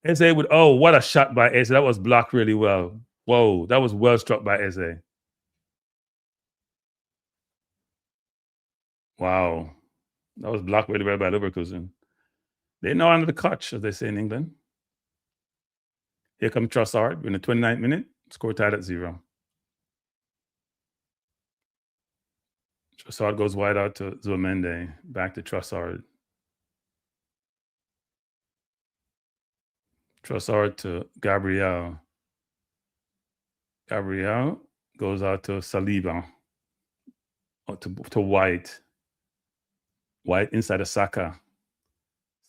Eze with... Oh, what a shot by Eze. That was blocked really well. Whoa, that was well struck by Eze. Wow. That was blocked really well by Leverkusen. They're now under the clutch, as they say in England. Here comes Trossard in the 29th minute. Score tied at 0. Trossard goes wide out to Zubimendi. Back to Trossard. Trossard to Gabriel. Gabriel goes out to Saliba. Or to White. White inside of Saka.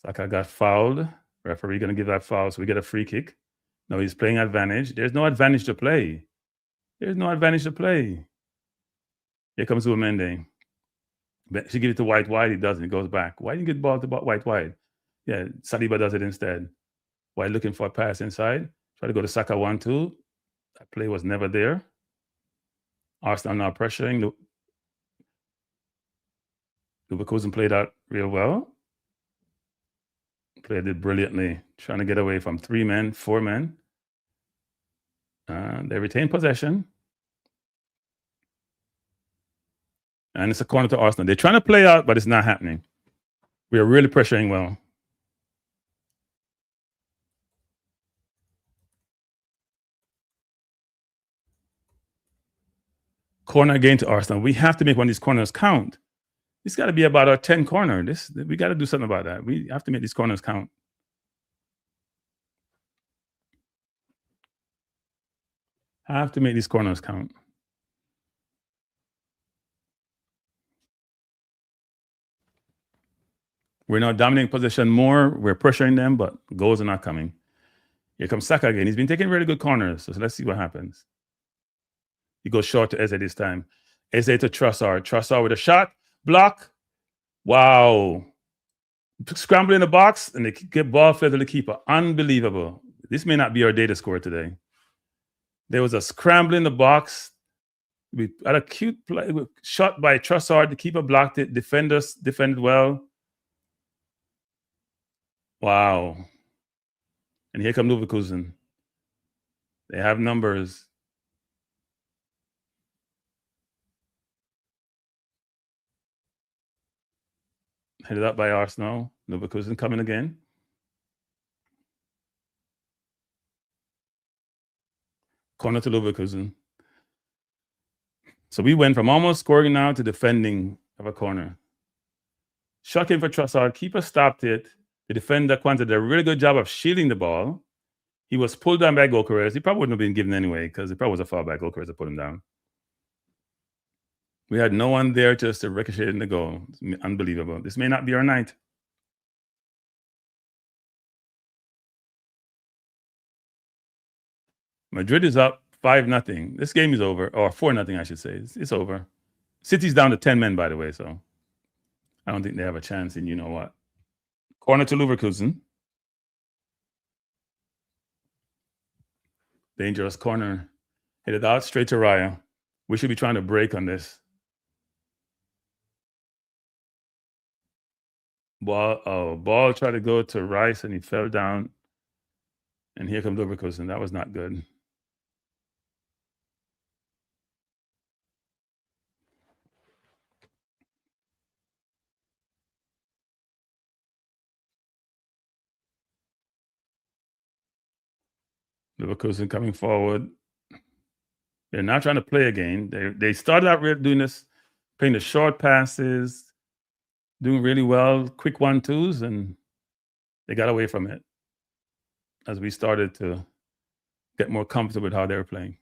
Saka got fouled. Referee going to give that foul, so we get a free kick. No, he's playing advantage. There's no advantage to play. There's no advantage to play. Here comes Zubimendi. She gives it to White wide. He doesn't. He goes back. Why didn't you get the ball to White wide? Yeah, Saliba does it instead. White looking for a pass inside. Try to go to Saka 1-2. That play was never there. Arsenal now pressuring. Leverkusen played out real well. Played it brilliantly, trying to get away from 3 men, 4 men. They retain possession. And it's a corner to Arsenal. They're trying to play out, but it's not happening. We are really pressuring well. Corner again to Arsenal. We have to make one of these corners count. It's got to be about a 10 corner. We got to do something about that. We have to make these corners count. I have to make these corners count. We're now dominating possession more. We're pressuring them, but goals are not coming. Here comes Saka again. He's been taking really good corners. So let's see what happens. He goes short to Eze this time. Eze to Trossard. Trossard with a shot. Block. Wow. Scramble in the box, and they get ball fed to the keeper. Unbelievable. This may not be our day to score today. There was a scramble in the box. We had a cute play, shot by Trossard. The keeper blocked it. Defenders defended well. Wow. And here come Leverkusen. They have numbers. Headed up by Arsenal. Leverkusen coming again. Corner to Leverkusen. So we went from almost scoring now to defending of a corner. Shot came for Trossard. Keeper stopped it. The defender, Quanta, did a really good job of shielding the ball. He was pulled down by Gokeres. He probably wouldn't have been given anyway because it probably was a foul by Gokeres to put him down. We had no one there just to ricochet in the goal. It's unbelievable. This may not be our night. Madrid is up 5-0. This game is over, or 4-0, I should say. It's over. City's down to 10 men, by the way, so I don't think they have a chance in you know what. Corner to Leverkusen. Dangerous corner. Hit it out straight to Raya. We should be trying to break on this. Ball tried to go to Rice and he fell down. And here comes Leverkusen. That was not good. Leverkusen coming forward. They're not trying to play again. They started out doing this, playing the short passes, doing really well, quick 1-2s, and they got away from it as we started to get more comfortable with how they were playing.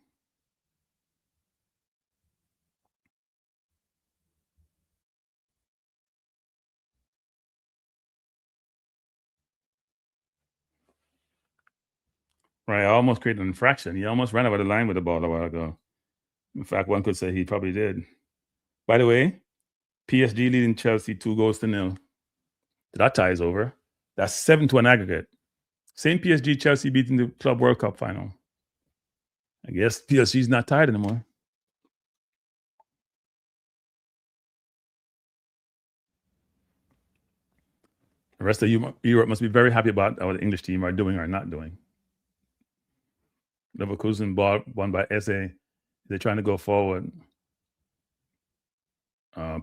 Right, I almost created an infraction. He almost ran over the line with the ball a while ago. In fact, one could say he probably did. By the way, PSG leading Chelsea 2-0. That tie is over. That's 7-1 aggregate. Same PSG, Chelsea beating the Club World Cup final. I guess PSG's not tired anymore. The rest of Europe must be very happy about what the English team are doing or not doing. Leverkusen ball won by Eze. They're trying to go forward.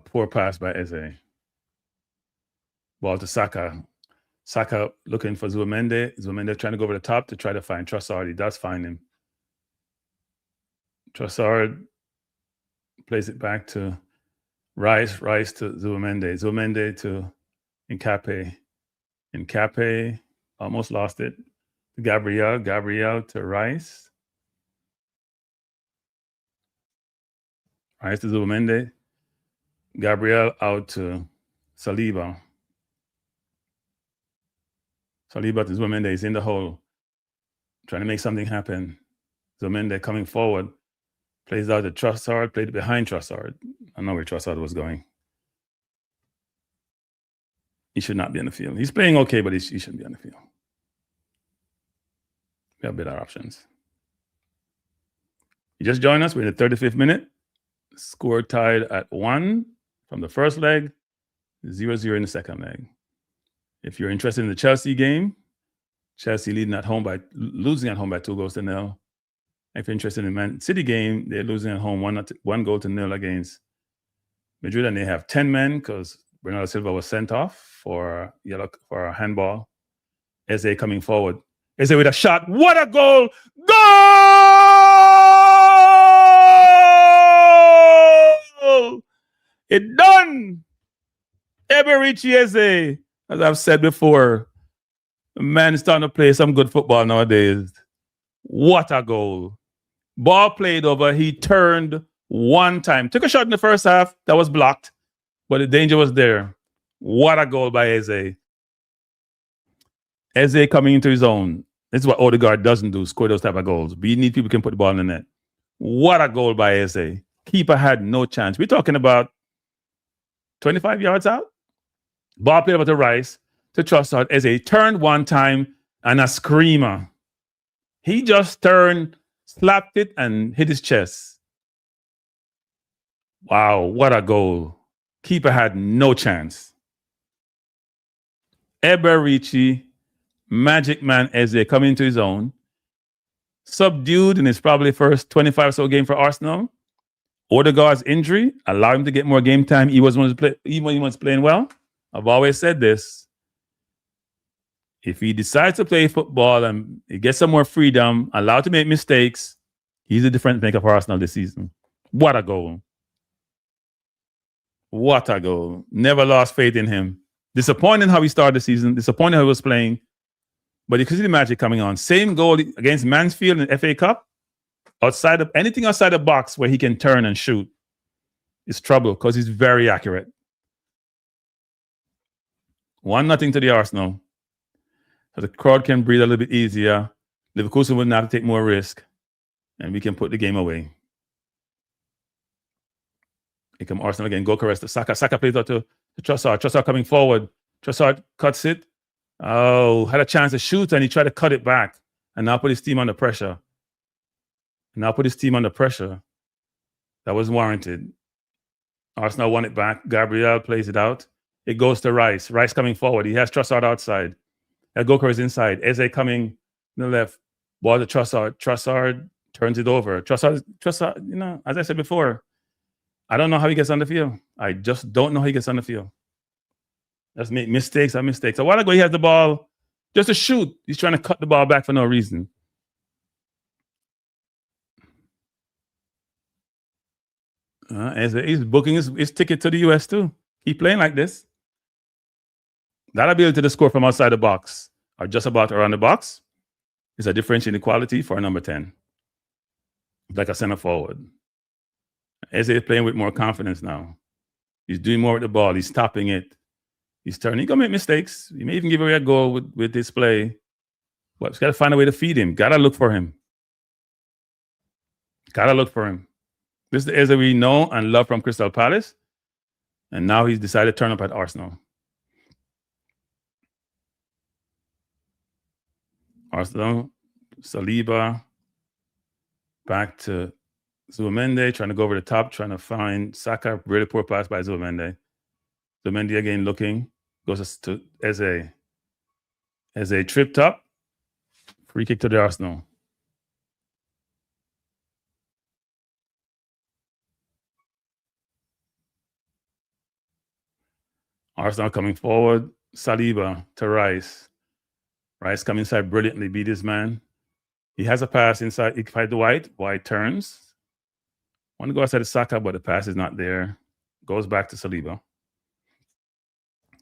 Poor pass by Eze. Ball to Saka. Saka looking for Zuamende. Zuamende trying to go over the top to try to find Trossard. He does find him. Trossard plays it back to Rice. Rice to Zuamende. Zuamende to Nkape. Nkape almost lost it. Gabriel. Gabriel to Rice. Rice to Zuamende. Gabriel out to Saliba. Saliba to Zuamende is in the hole, trying to make something happen. Zuamende coming forward, plays out to Trossard, played behind Trossard. I don't know where Trossard was going. He should not be on the field. He's playing okay, but he shouldn't be on the field. We have better options. You just joined us. We're in the 35th minute. Score tied at 1 from the first leg, 0-0 in the second leg. If you're interested in the Chelsea game, Chelsea losing at home by 2-0. If you're interested in the Man City game, they're losing at home 1-0 against Madrid, and they have 10 men because Bernardo Silva was sent off for a handball. Eze coming forward. Eze with a shot. What a goal! Goal! It done! Eberici Eze, as I've said before, the man is starting to play some good football nowadays. What a goal. Ball played over. He turned one time. Took a shot in the first half. That was blocked, but the danger was there. What a goal by Eze. Eze coming into his own. This is what Odegaard doesn't do, score those type of goals. We need people who can put the ball in the net. What a goal by Eze. Keeper had no chance. We're talking about 25 yards out. Ball played over to Rice, to Trossard. Eze turned one time and a screamer. He just turned, slapped it, and hit his chest. Wow, what a goal. Keeper had no chance. Eberici, Magic Man Eze coming into his own. Subdued in his probably first 25 or so game for Arsenal. Odegaard's injury allowed him to get more game time. Even when he was playing well. I've always said this. If he decides to play football and he gets some more freedom, allowed to make mistakes, he's a difference maker for Arsenal this season. What a goal. What a goal. Never lost faith in him. Disappointing how he started the season. Disappointing how he was playing. But you can see the magic coming on. Same goal against Mansfield in the FA Cup. Anything outside the box where he can turn and shoot is trouble because he's very accurate. 1-0 to the Arsenal. So the crowd can breathe a little bit easier. Leverkusen wouldn't have to take more risk. And we can put the game away. Here come Arsenal again. Gokares to Saka. Saka plays out to Trossard. Trossard coming forward. Trossard cuts it. Oh, had a chance to shoot and he tried to cut it back. And now put his team under pressure. That was warranted. Arsenal won it back. Gabriel plays it out. It goes to Rice. Rice coming forward. He has Trossard outside. Gokares is inside. Eze coming to the left. Ball to Trossard. Trossard turns it over. Trossard, as I said before, I don't know how he gets on the field. I just don't know how he gets on the field. Just make mistakes. A while ago, he had the ball just to shoot. He's trying to cut the ball back for no reason. He's booking his ticket to the US too. Keep playing like this. That ability to score from outside the box or just about around the box is a differentiating quality for a number 10. Like a center forward. Eze is playing with more confidence now. He's doing more with the ball. He's stopping it. He's turning. He's going to make mistakes. He may even give away a goal with this play. But he's got to find a way to feed him. Got to look for him. This is the Eze we know and love from Crystal Palace. And now he's decided to turn up at Arsenal. Arsenal, Saliba, back to Zubimendi, trying to go over the top, trying to find Saka. Really poor pass by Zubimendi. Zubimendi again looking, goes to Eze. Eze tripped up. Free kick to the Arsenal. Arsenal coming forward. Saliba to Rice. Rice coming inside brilliantly, beat his man. He has a pass inside. He fight the White. White turns. Want to go outside the Saka, but the pass is not there. Goes back to Saliba.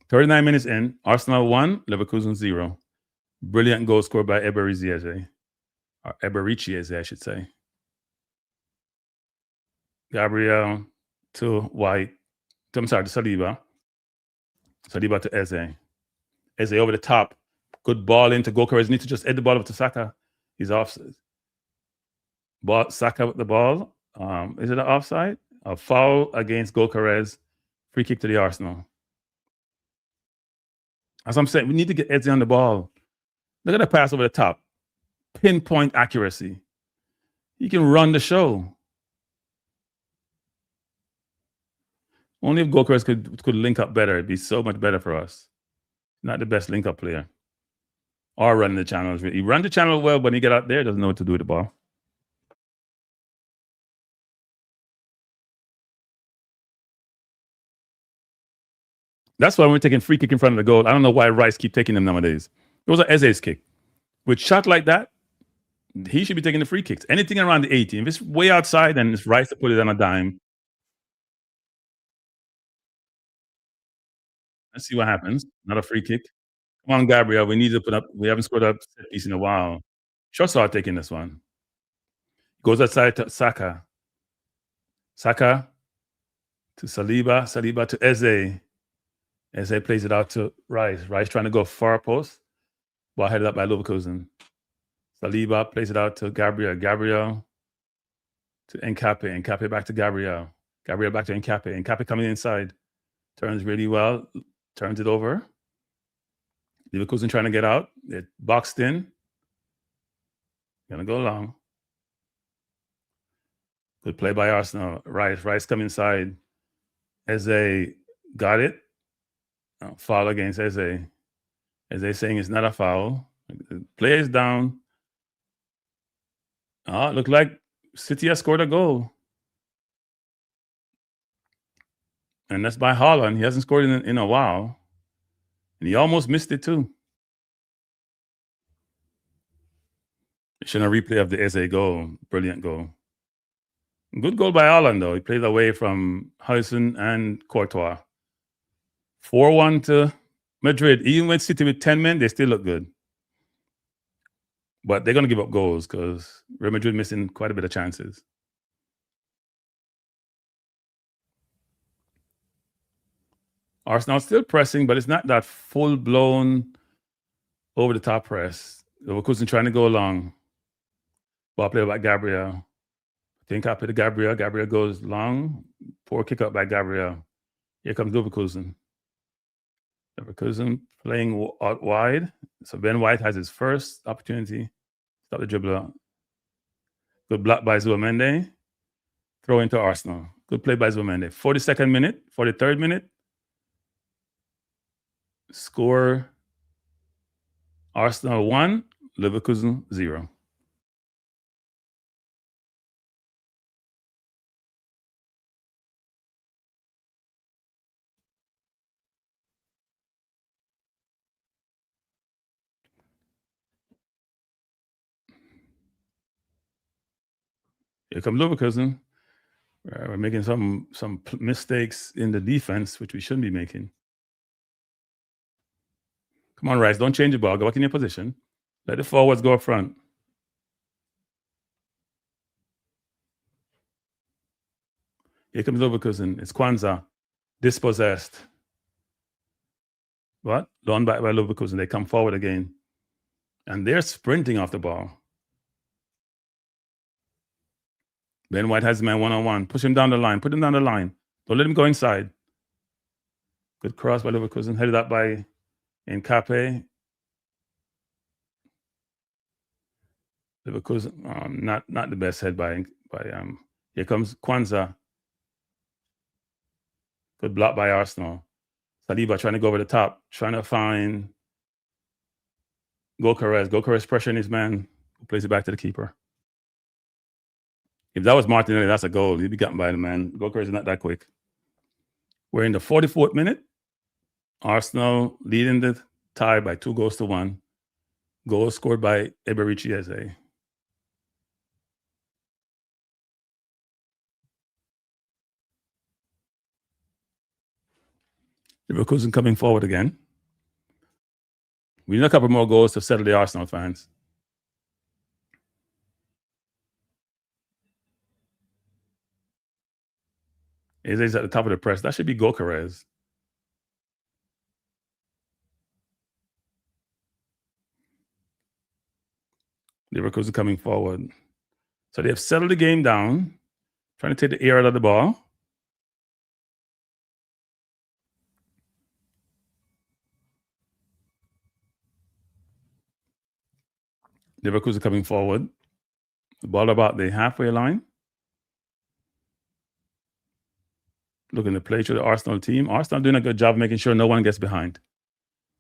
39 minutes in. Arsenal 1, Leverkusen 0. Brilliant goal scored by Eberici Eze. Or Eberici Eze, I should say. Gabriel to White. To Saliba. Saliba to Eze. Eze over the top. Good ball into Gokares. Need to just head the ball up to Saka. He's offside. Saka with the ball. Is it an offside? A foul against Gokares. Free kick to the Arsenal. As I'm saying, we need to get Eze on the ball. Look at the pass over the top. Pinpoint accuracy. He can run the show. Only if Gokares could link up better, it'd be so much better for us. Not the best link-up player. Or running the channels. He runs the channel well, but when he get out there, doesn't know what to do with the ball. That's why we're taking free kick in front of the goal. I don't know why Rice keep taking them nowadays. It was an Eze's kick. With shot like that, he should be taking the free kicks. Anything around the 18. If it's way outside, then it's Rice to put it on a dime. Let's see what happens. Not a free kick. Come on, Gabriel. We need to put up. We haven't scored a set piece in a while. Trossard taking this one. Goes outside to Saka. Saka to Saliba. Saliba to Eze. Eze plays it out to Rice. Rice trying to go far post. Ball headed up by Leverkusen. Saliba plays it out to Gabriel. Gabriel to Nkape. Nkape back to Gabriel. Gabriel back to Nkape. Nkape coming inside. Turns really well. Turns it over. Leverkusen trying to get out. They're boxed in. Gonna go long. Good play by Arsenal. Rice come inside. Eze got it. Foul against Eze. Eze saying it's not a foul. The player is down. It looked like City has scored a goal. And that's by Haaland. He hasn't scored in a while. And he almost missed it too. Showing a replay of the Eze goal. Brilliant goal. Good goal by Haaland, though. He played away from Hudson and Courtois. 4-1 to Madrid. Even when City with 10 men, they still look good. But they're going to give up goals because Real Madrid missing quite a bit of chances. Arsenal still pressing, but it's not that full-blown, over-the-top press. Leverkusen trying to go long. Ball played by Gabriel. Think up to Gabriel. Gabriel goes long. Poor kick up by Gabriel. Here comes Leverkusen. Leverkusen playing out wide. So Ben White has his first opportunity. Stop the dribbler. Good block by Zuamende. Throw into Arsenal. Good play by Zuamende. 42nd minute, 43rd minute. Score Arsenal 1, Leverkusen 0. Here comes Leverkusen. We're making some mistakes in the defense, which we shouldn't be making. Come on, Rice. Don't change the ball. Go back in your position. Let the forwards go up front. Here comes Leverkusen. It's Kwanzaa. Dispossessed. What? Done back by Leverkusen. They come forward again. And they're sprinting off the ball. Ben White has the man one-on-one. Push him down the line. Put him down the line. Don't let him go inside. Good cross by Leverkusen. Headed up by Nkape. Leverkusen, not the best head by here comes Kwanzaa. Good block by Arsenal. Saliba trying to go over the top, trying to find Gokares. Gokares pressuring his man, who plays it back to the keeper. If that was Martinelli, that's a goal. He'd be gotten by the man. Gokares is not that quick. We're in the 44th minute. Arsenal leading the tie by 2-1. Goal scored by Eberici Eze. Leverkusen coming forward again. We need a couple more goals to settle the Arsenal fans. Eze's at the top of the press. That should be Gokares. Leverkusen coming forward. So they have settled the game down, trying to take the air out of the ball. Leverkusen coming forward. The ball about the halfway line. Looking to play through the Arsenal team. Arsenal doing a good job making sure no one gets behind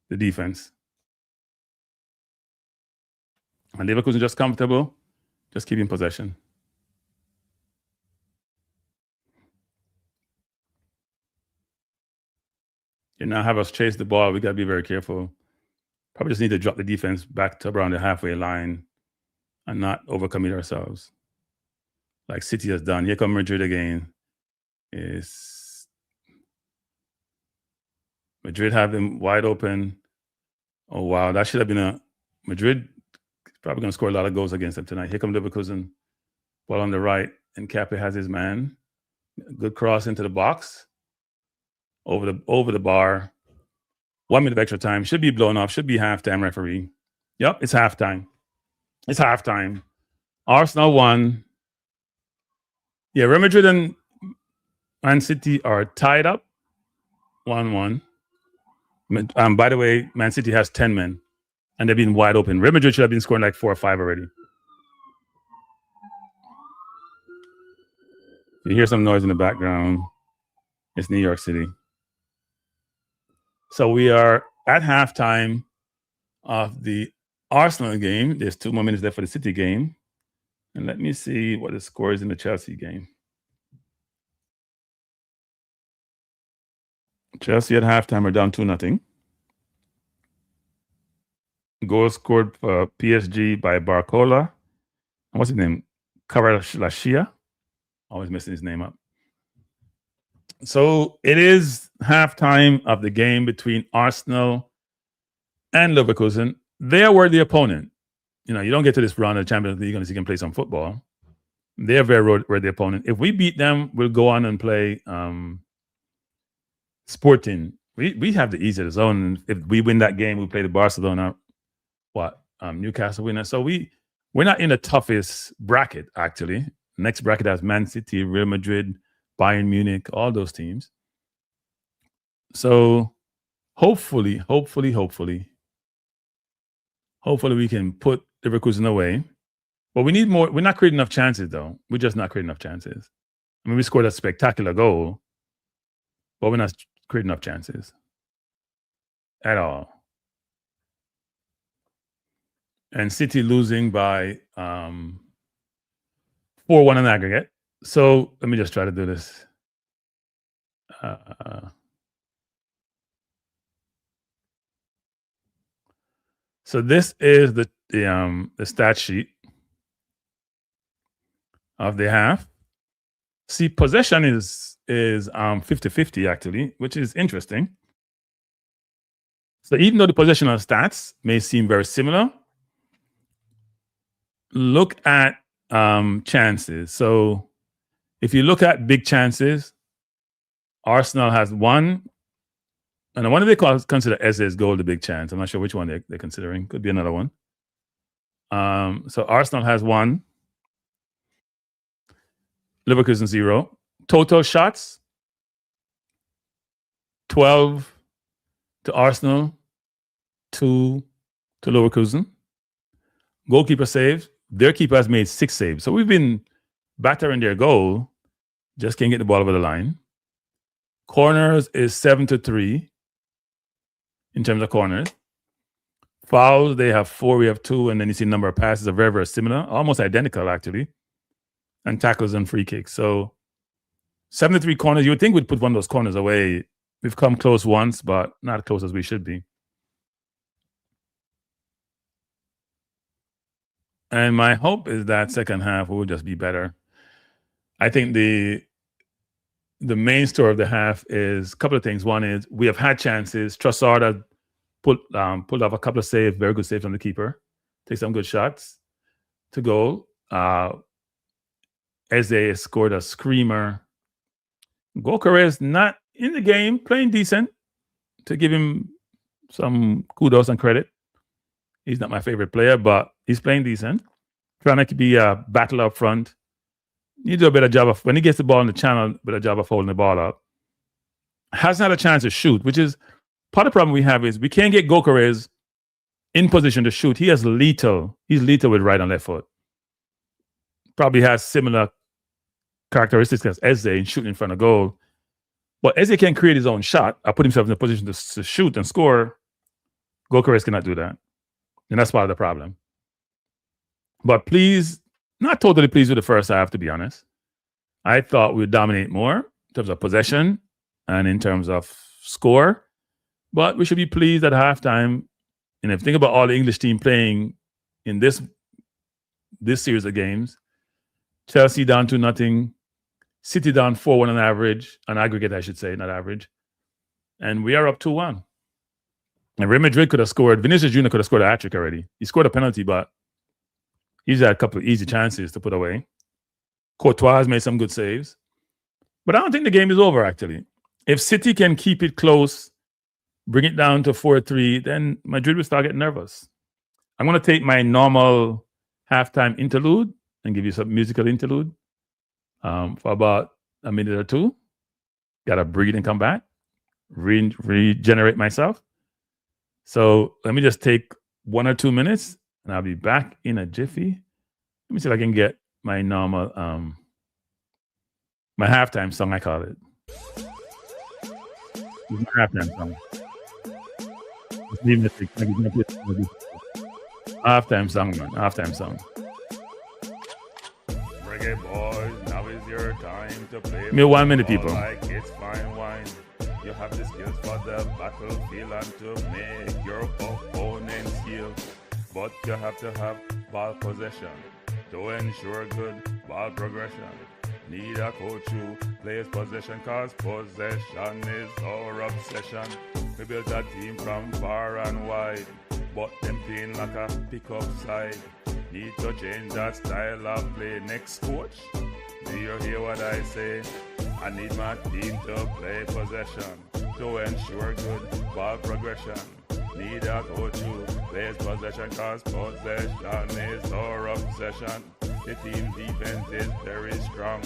the defense. And Leverkusen just comfortable, just keeping possession. You now have us chase the ball. We got to be very careful. Probably just need to drop the defense back to around the halfway line and not overcommit ourselves. Like City has done. Here come Madrid again. Madrid have them wide open. Oh, wow. That should have been Madrid probably going to score a lot of goals against them tonight. Here comes Leverkusen. Ball on the right, and Cappe has his man. Good cross into the box. Over the bar. 1 minute of extra time. Should be blown off. Should be halftime, referee. Yep, it's halftime. It's halftime. Arsenal won. Yeah, Real Madrid and Man City are tied up 1-1. By the way, Man City has 10 men, and they've been wide open. Real Madrid should have been scoring like 4 or 5 already. You hear some noise in the background. It's New York City. So we are at halftime of the Arsenal game. There's 2 more minutes left for the City game. And let me see what the score is in the Chelsea game. Chelsea at halftime are down 2-0. Goal scored for PSG by Barcola. And what's his name? Kvaratskhelia. Always messing his name up. So it is halftime of the game between Arsenal and Leverkusen. They are worthy opponent. You know, you don't get to this round of the Champions League unless you can play some football. They are very worthy opponent. If we beat them, we'll go on and play Sporting. We have the easier zone. If we win that game, we play the Barcelona. Newcastle winner. So we're not in the toughest bracket, actually. Next bracket has Man City, Real Madrid, Bayern Munich, all those teams. So hopefully we can put Leverkusen away. But we need more. We're not creating enough chances, though. We're just not creating enough chances. I mean, we scored a spectacular goal, but we're not creating enough chances at all. And City losing by 4-1 in aggregate. So let me just try to do this. So this is the stat sheet of the half. See, possession is 50-50 actually, which is interesting. So even though the possessional stats may seem very similar, look at chances. So if you look at big chances, Arsenal has 1. And one of they consider Eze's goal the big chance. I'm not sure which one they're considering. Could be another one. So Arsenal has 1. Leverkusen 0. Total shots, 12 to Arsenal, 2 to Leverkusen. Goalkeeper saves. Their keeper has made 6 saves. So we've been battering their goal. Just can't get the ball over the line. Corners is 7-3 in terms of corners. Fouls, they have 4, we have 2, and then you see the number of passes are very, very similar, almost identical actually. And tackles and free kicks. So 7-3 corners, you would think we'd put one of those corners away. We've come close once, but not as close as we should be. And my hope is that second half will just be better. I think the main story of the half is a couple of things. One is we have had chances. Trossard had pulled off a couple of saves, very good saves on the keeper. Take some good shots to goal. Eze scored a screamer. Gyökeres not in the game, playing decent. To give him some kudos and credit. He's not my favorite player, but he's playing decent. Trying to be a battle up front. You do a better job of, when he gets the ball in the channel, better job of holding the ball up. Hasn't had a chance to shoot, which is part of the problem we have is we can't get Gyökeres in position to shoot. He has lethal. He's lethal with right and left foot. Probably has similar characteristics as Eze in shooting in front of goal. But Eze can create his own shot. I put himself in a position to shoot and score. Gyökeres cannot do that. And that's part of the problem. But not totally pleased with the first half, to be honest. I thought we would dominate more in terms of possession and in terms of score. But we should be pleased at halftime. And if you think about all the English team playing in this series of games, Chelsea down 2-0, City down 4-1 on average, on aggregate, I should say, not average. and we are up 2-1. And Real Madrid could have scored. Vinicius Jr. could have scored a hat-trick already. He scored a penalty, but he's had a couple of easy chances to put away. Courtois has made some good saves. But I don't think the game is over, actually. If City can keep it close, bring it down to 4-3, then Madrid will start getting nervous. I'm going to take my normal halftime interlude and give you some musical interlude for about a minute or two. Got to breathe and come back, regenerate myself. So let me just take 1 or 2 minutes, and I'll be back in a jiffy. Let me see if I can get my normal, my halftime song, I call it. It's my halftime song. Halftime song, man. Halftime song. Reggae boys, now is your time to play. Me 1 minute, people. Like it's fine wine. You have the skills for the battlefield and to make your opponents heal. But you have to have ball possession to ensure good ball progression. Need a coach who plays possession, cause possession is our obsession. We built a team from far and wide, but them playing like a pickup side. Need to change that style of play. Next coach, do you hear what I say? I need my team to play possession to ensure good ball progression. Need a coach who plays possession, cause possession is our obsession. The team defense is very strong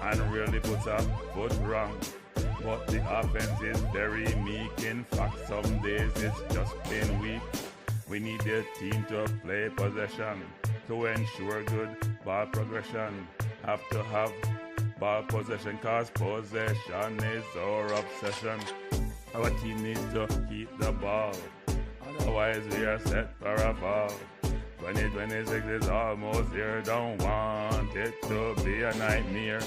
and really puts a foot wrong. But the offense is very meek. In fact, some days it's just plain weak. We need the team to play possession to ensure good ball progression. Have to have ball possession, cause possession is our obsession. Our team needs to keep the ball, otherwise we are set for a fall. 2026 is almost here, don't want it to be a nightmare.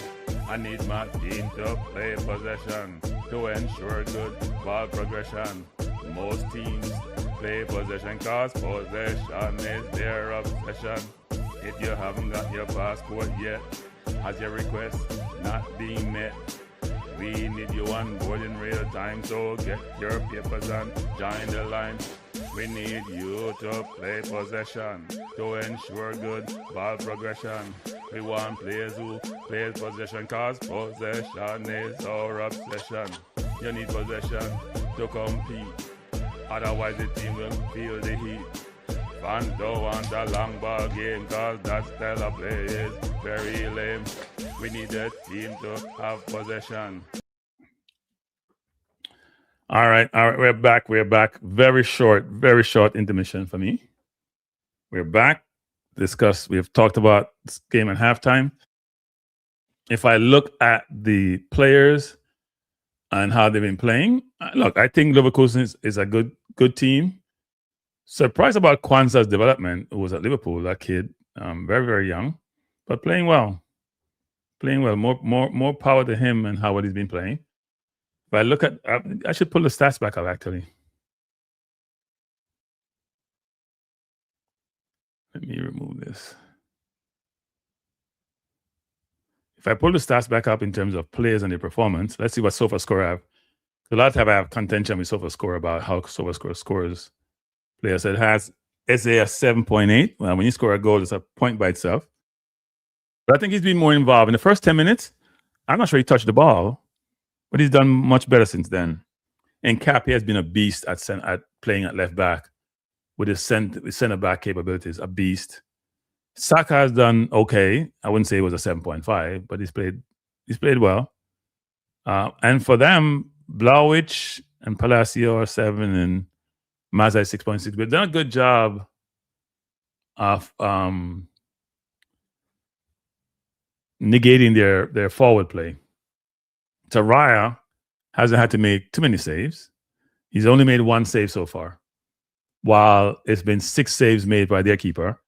I need my team to play possession to ensure good ball progression. Most teams play possession, cause possession is their obsession. If you haven't got your passport yet, has your request not being met? We need you on board in real time, so get your papers and join the line. We need you to play possession to ensure good ball progression. We want players who play possession, cause possession is our obsession. You need possession to compete, otherwise the team will feel the heat. Fans don't want a long ball game, cause that style of play is very lame. We need the team to have possession. All right, we're back. Very short intermission for me. We're back. We've talked about this game at halftime. If I look at the players and how they've been playing, look, I think Leverkusen is a good team. Surprised about Kwanzaa's development, who was at Liverpool, that kid, very, very young, but playing well. More power to him and how he's been playing. If I look at, I should pull the stats back up, actually. Let me remove this. If I pull the stats back up in terms of players and their performance, let's see what SofaScore have. A lot of time I have contention with SofaScore about how SofaScore scores players. It has SAS 7.8. Well, when you score a goal, it's a point by itself. But I think he's been more involved. In the first 10 minutes, I'm not sure he touched the ball, but he's done much better since then. And Cappy has been a beast at playing at left back with his center back capabilities, a beast. Saka has done okay. I wouldn't say it was a 7.5, but he's played well. And for them, Blauwich and Palacio are 7 and Mazza is 6.6. But they've done a good job of negating their forward play. Raya hasn't had to make too many saves. He's only made 1 save so far, while it's been 6 saves made by their keeper.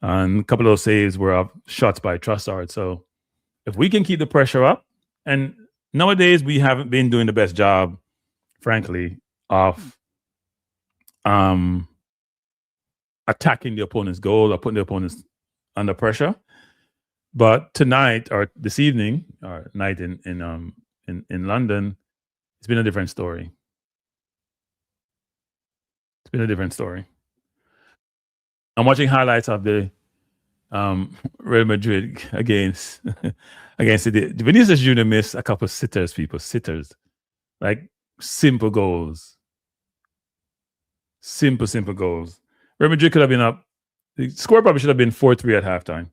And a couple of those saves were of shots by Trossard. So if we can keep the pressure up, and nowadays we haven't been doing the best job, frankly, of attacking the opponent's goal or putting the opponents under pressure. But tonight or this evening or night in London, it's been a different story. It's been a different story. I'm watching highlights of the Real Madrid against the Vinicius Junior missed a couple of sitters, like simple goals, simple goals. Real Madrid could have been up. The score probably should have been 4-3 at halftime.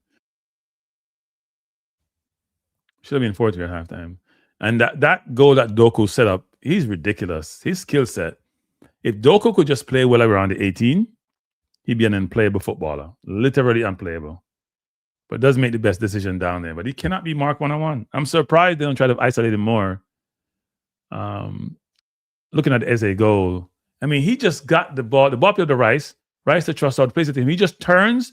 Should have been 4-3 at halftime. And that goal that Doku set up, he's ridiculous. His skill set. If Doku could just play well around the 18, he'd be an unplayable footballer, literally unplayable. But does make the best decision down there. But he cannot be marked one-on-one. I'm surprised they don't try to isolate him more. Looking at the Eze goal, I mean, he just got the ball to Rice to Trossard, plays it to him. He just turns,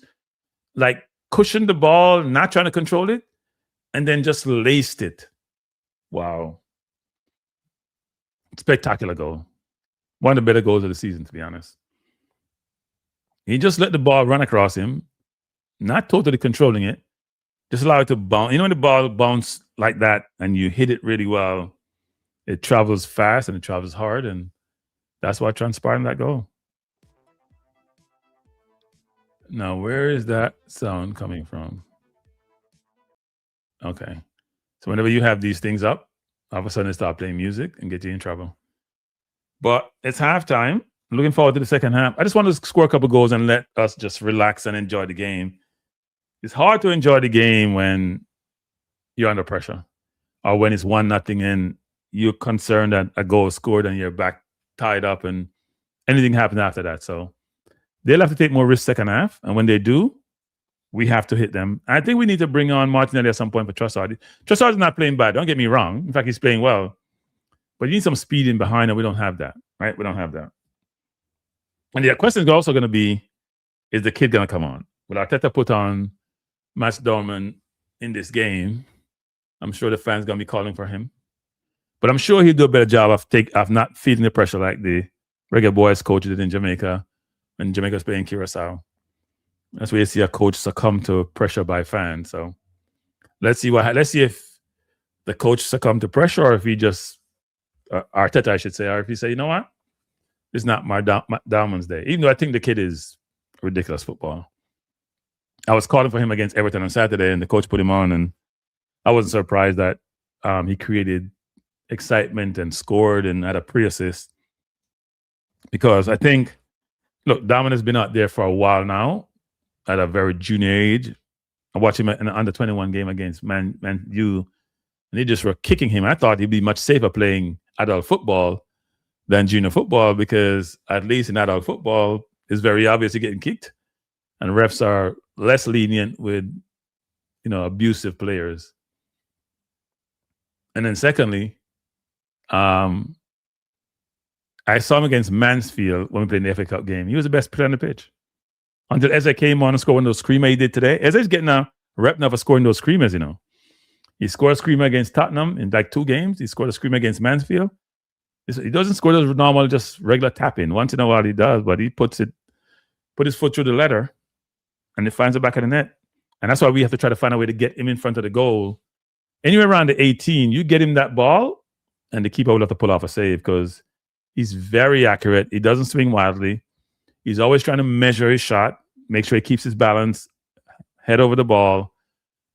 like cushioned the ball, not trying to control it, and then just laced it. Wow. Spectacular goal. One of the better goals of the season, to be honest. He just let the ball run across him, not totally controlling it, just allow it to bounce. You know when the ball bounces like that and you hit it really well, it travels fast and it travels hard, and that's what transpired in that goal. Now, where is that sound coming from? Okay. So whenever you have these things up, all of a sudden they start playing music and get you in trouble. But it's halftime. I'm looking forward to the second half. I just want to score a couple goals and let us just relax and enjoy the game. It's hard to enjoy the game when you're under pressure or when it's 1-0 and you're concerned that a goal is scored and you're back tied up and anything happens after that. So they'll have to take more risks second half. And when they do, we have to hit them. I think we need to bring on Martinelli at some point for Trossard. Trossard's not playing bad. Don't get me wrong. In fact, he's playing well. But you need some speed in behind, and we don't have that, right? We don't have that. And the question is also going to be, is the kid going to come on? Will Arteta put on Matt Dorman in this game? I'm sure the fans going to be calling for him. But I'm sure he'll do a better job of not feeding the pressure like the regular boys coach did in Jamaica when Jamaica was playing Curacao. That's where you see a coach succumb to pressure by fans. So let's see if the coach succumbed to pressure, or if he just Arteta, I should say, or if he say, you know what, it's not my Dalman's day. Even though I think the kid is ridiculous football. I was calling for him against Everton on Saturday, and the coach put him on, and I wasn't surprised that he created excitement and scored and had a pre-assist, because I think, look, Dalman has been out there for a while now at a very junior age. I watched him in an under-21 game against Man U, and they just were kicking him. I thought he'd be much safer playing adult football than junior football, because at least in adult football, it's very obvious you're getting kicked, and refs are less lenient with, abusive players. And then secondly, I saw him against Mansfield when we played in the FA Cup game. He was the best player on the pitch until Eze came on and scored one of those screamers he did today. Eze's getting a rep now for scoring those screamers, He scored a screamer against Tottenham in like 2 games. He scored a screamer against Mansfield. He doesn't score those normal, just regular tap-in. Once in a while he does, but he put his foot through the letter and he finds it back of the net. And that's why we have to try to find a way to get him in front of the goal. Anywhere around the 18, you get him that ball, and the keeper will have to pull off a save, because he's very accurate. He doesn't swing wildly. He's always trying to measure his shot, make sure he keeps his balance, head over the ball,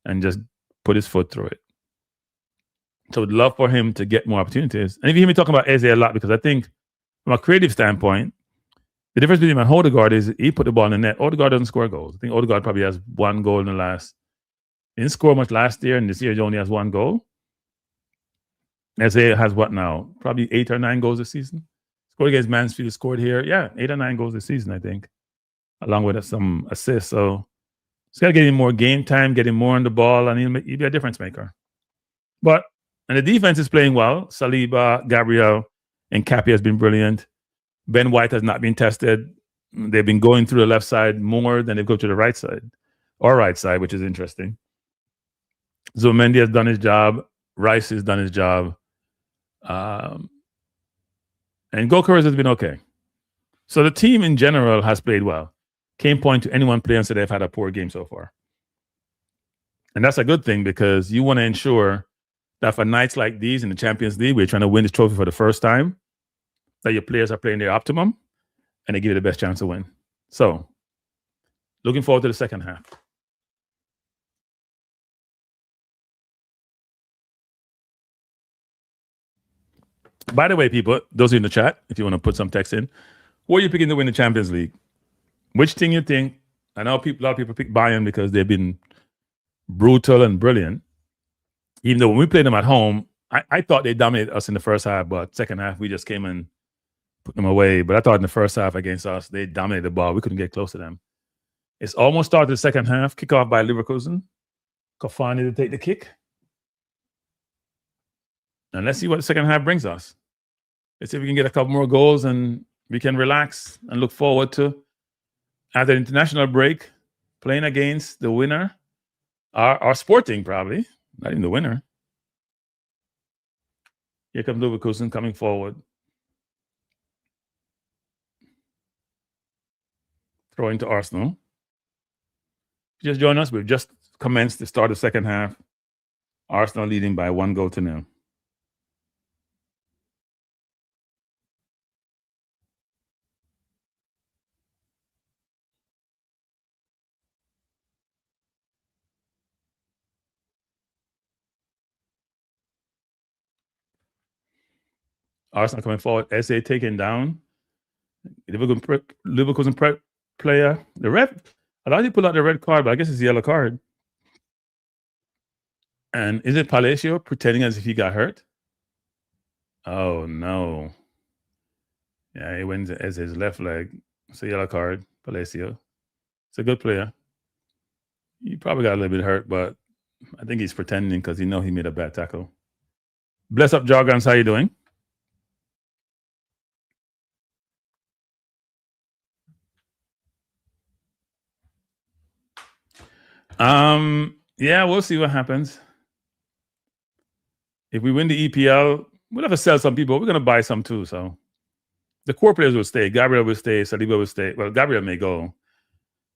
and just put his foot through it. So I'd love for him to get more opportunities. And if you hear me talking about Eze a lot, because I think from a creative standpoint, the difference between him and Odegaard is he put the ball in the net. Odegaard doesn't score goals. I think Odegaard probably has 1 goal in the last. He didn't score much last year, and this year he only has 1 goal. Eze has what now? Probably 8 or 9 goals this season. Scored against Mansfield, scored here. Yeah, 8 or 9 goals this season, I think, along with some assists. So he's got to get him more game time, get him more on the ball, and he'll be a difference maker. And the defense is playing well. Saliba, Gabriel, and Cappy has been brilliant. Ben White has not been tested. They've been going through the left side more than they go to the right side, which is interesting. Zubimendi has done his job. Rice has done his job. And Gokers has been okay. So the team in general has played well. Can't point to anyone playing and say they've had a poor game so far. And that's a good thing, because you want to ensure that for nights like these in the Champions League, we're trying to win this trophy for the first time, that your players are playing their optimum. and they give you the best chance to win. So, looking forward to the second half. By the way, people, those in the chat, if you want to put some text in, who are you picking to win the Champions League? Which team you think? I know a lot of people pick Bayern because they've been brutal and brilliant. Even though when we played them at home, I thought they dominated us in the first half, but second half we just came and put them away. But I thought in the first half against us, they dominated the ball. We couldn't get close to them. It's almost started the second half. Kick off by Leverkusen. Kofani to take the kick. And let's see what the second half brings us. Let's see if we can get a couple more goals and we can relax and look forward to, after the international break, playing against the winner, our Sporting probably, not even the winner. Here comes Leverkusen coming forward. Throwing to Arsenal. Just join us. We've just commenced the start of the second half. Arsenal leading by 1-0. Arsenal coming forward. SA taken down. Leverkusen player. The ref, a lot of people pull out the red card, but I guess it's a yellow card. And is it Palacio pretending as if he got hurt? Oh, no. Yeah, he went as his left leg. It's a yellow card, Palacio. It's a good player. He probably got a little bit hurt, but I think he's pretending because he made a bad tackle. Bless up, Jargons. How you doing? Yeah, we'll see what happens. If we win the EPL, we'll have to sell some people. We're going to buy some too. So the core players will stay. Gabriel will stay. Saliba will stay. Well, Gabriel may go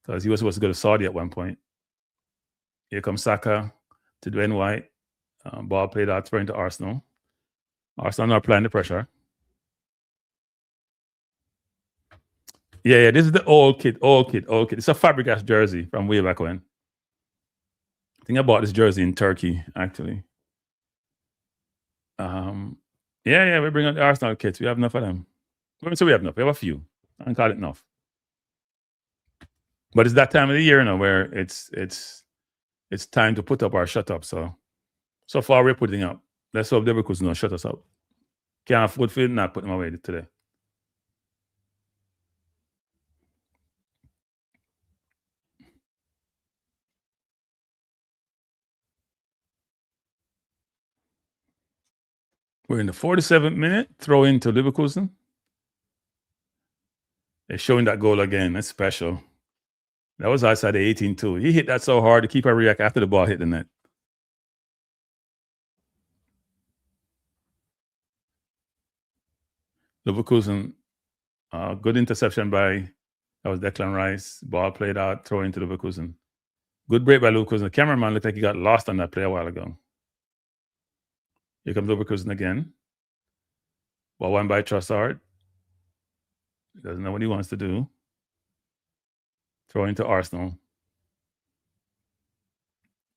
because he was supposed to go to Saudi at one point. Here comes Saka to Dwayne White. Ball played out, throwing to Arsenal. Arsenal not applying the pressure. Yeah, this is the old kid. It's a Fabregas jersey from way back when. I think I bought this jersey in Turkey, actually. Yeah, we bring out the Arsenal kits. We have enough of them. So we have enough. We have a few. I don't call it enough. But it's that time of the year now where it's time to put up or shut up. So far we're putting up. Let's hope Leverkusen don't shut us up. Can't afford for it, not put them away today. We're in the 47th minute. Throw into Leverkusen. They're showing that goal again. That's special. That was outside the 18 too. He hit that so hard, the keeper react after the ball hit the net. Leverkusen, good interception that was Declan Rice. Ball played out, throw into Leverkusen. Good break by Leverkusen. The cameraman looked like he got lost on that play a while ago. Here comes Leverkusen again. Ball won by Trossard. He doesn't know what he wants to do. Throw into Arsenal.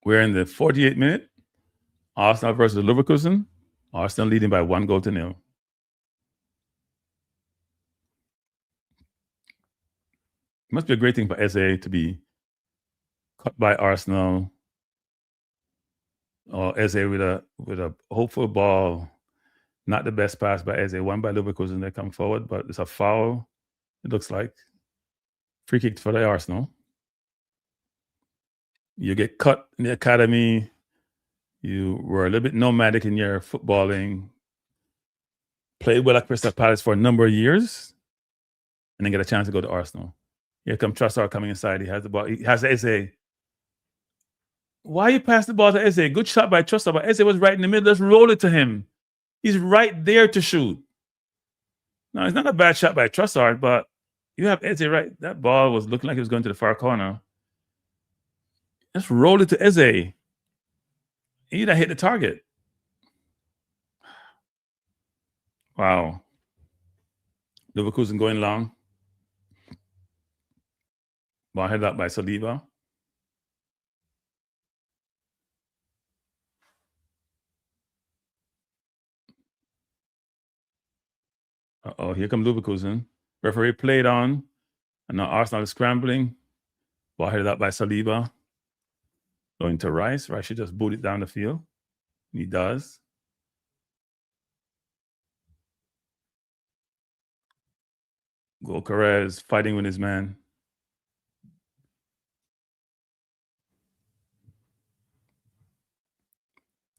We're in the 48th minute. Arsenal versus Leverkusen. Arsenal leading by 1-0. It must be a great thing for SA to be cut by Arsenal, or SA with a hopeful ball. Not the best pass by SA. One by Leverkusen. They come forward, but it's a foul. It looks like free kick for the Arsenal. You get cut in the academy. You were a little bit nomadic in your footballing. Played well at Crystal Palace for a number of years, and then get a chance to go to Arsenal. Here comes Trossard coming inside. He has the ball. He has the SA. Why you pass the ball to SA? Good shot by Trossard, but SA was right in the middle. Let's roll it to him. He's right there to shoot. Now, it's not a bad shot by Trossard, but you have Eze right. That ball was looking like it was going to the far corner. Let's roll it to Eze. He done hit the target. Wow. Leverkusen going long. Ball headed up by Saliba. Uh-oh, here comes Leverkusen. Referee played on. And now Arsenal is scrambling. Ball headed up by Saliba. Going to Rice. Rice should just boot it down the field. He does. Gokares fighting with his man.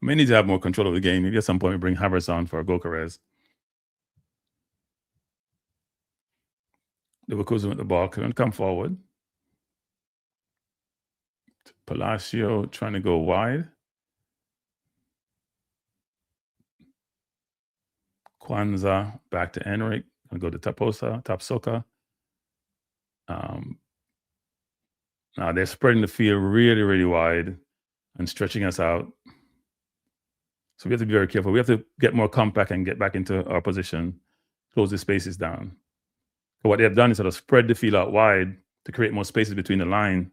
May need to have more control of the game. Maybe at some point we bring Havertz on for Gokares. Leverkusen with the ball. Couldn't come forward. Palacio trying to go wide. Kwanzaa back to Enric. Gonna go to Tapsoka. Now they're spreading the field really, really wide and stretching us out. So we have to be very careful. We have to get more compact and get back into our position, close the spaces down. But what they have done is sort of spread the field out wide to create more spaces between the line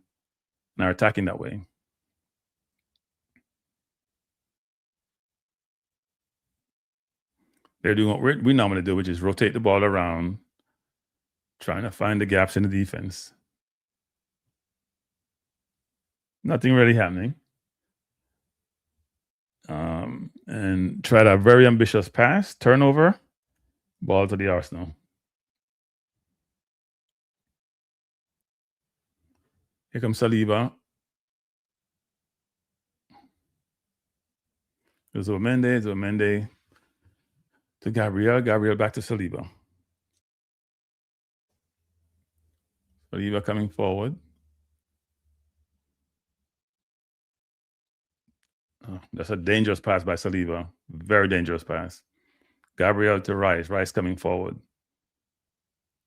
and are attacking that way. They're doing what we normally do, which is rotate the ball around, trying to find the gaps in the defense. Nothing really happening. And tried a very ambitious pass, turnover, ball to the Arsenal. Here comes Saliba. Zomende to Gabriel back to Saliba. Saliba coming forward. Oh, that's a dangerous pass by Saliba. Very dangerous pass. Gabriel to Rice. Rice coming forward.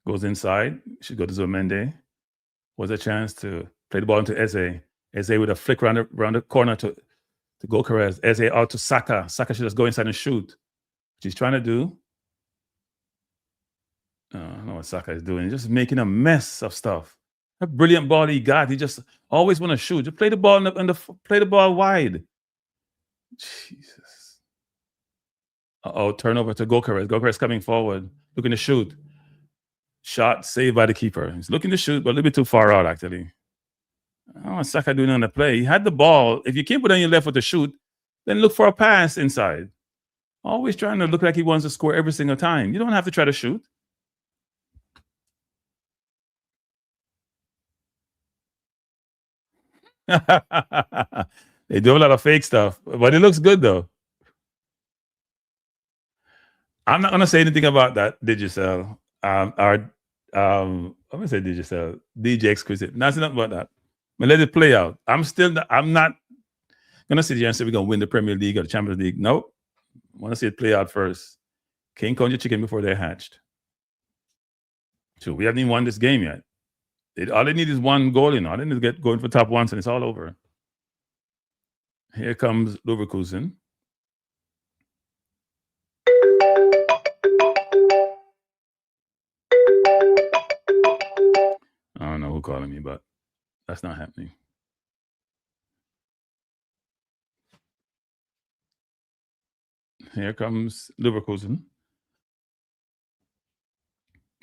Goes inside. Should go to Zomende. Was a chance to play the ball into Eze. Eze with a flick around the corner to Gokares. Eze out to Saka. Saka should just go inside and shoot. Which he's trying to do. I don't know what Saka is doing. He's just making a mess of stuff. A brilliant ball he got. He just always want to shoot. Just play the ball play the ball wide. Jesus. Turnover to Gokares. Gokares coming forward, looking to shoot. Shot saved by the keeper. He's looking to shoot, but a little bit too far out, actually. I don't know what Saka doing on the play. He had the ball. If you can't put on your left foot to shoot, then look for a pass inside. Always trying to look like he wants to score every single time. You don't have to try to shoot. They do a lot of fake stuff, but it looks good though. I'm not gonna say anything about that Digicel. I'm gonna say Digicel, DJ Exquisite. Nothing about that. But let it play out. I'm not gonna sit here and say we're gonna win the Premier League or the Champions League. Nope. I want to see it play out first. Can't count your chicken before they're hatched. So we haven't even won this game yet. All they need is one goal, All they need to get going for top ones, and it's all over. Here comes Leverkusen. I don't know who calling me, but that's not happening. Here comes Leverkusen.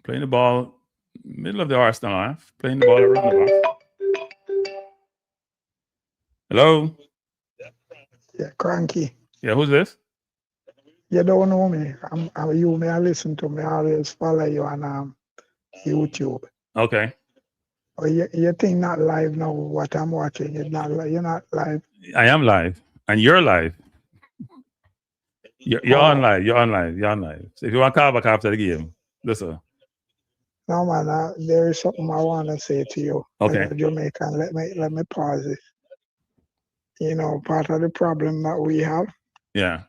Playing the ball, middle of the Arsenal half. Playing the ball around the box. Hello? Yeah, Kranky. Yeah, who's this? You don't know me. You may listen to me. I always follow you on YouTube. Okay. Oh, you think not live now? What I'm watching, you're not live. I am live, and you're live. You're on live. You're on live. So if you want to call back after the game, listen. No man, there is something I want to say to you. Okay. As a Jamaican, let me pause it. Part of the problem that we have. Yeah.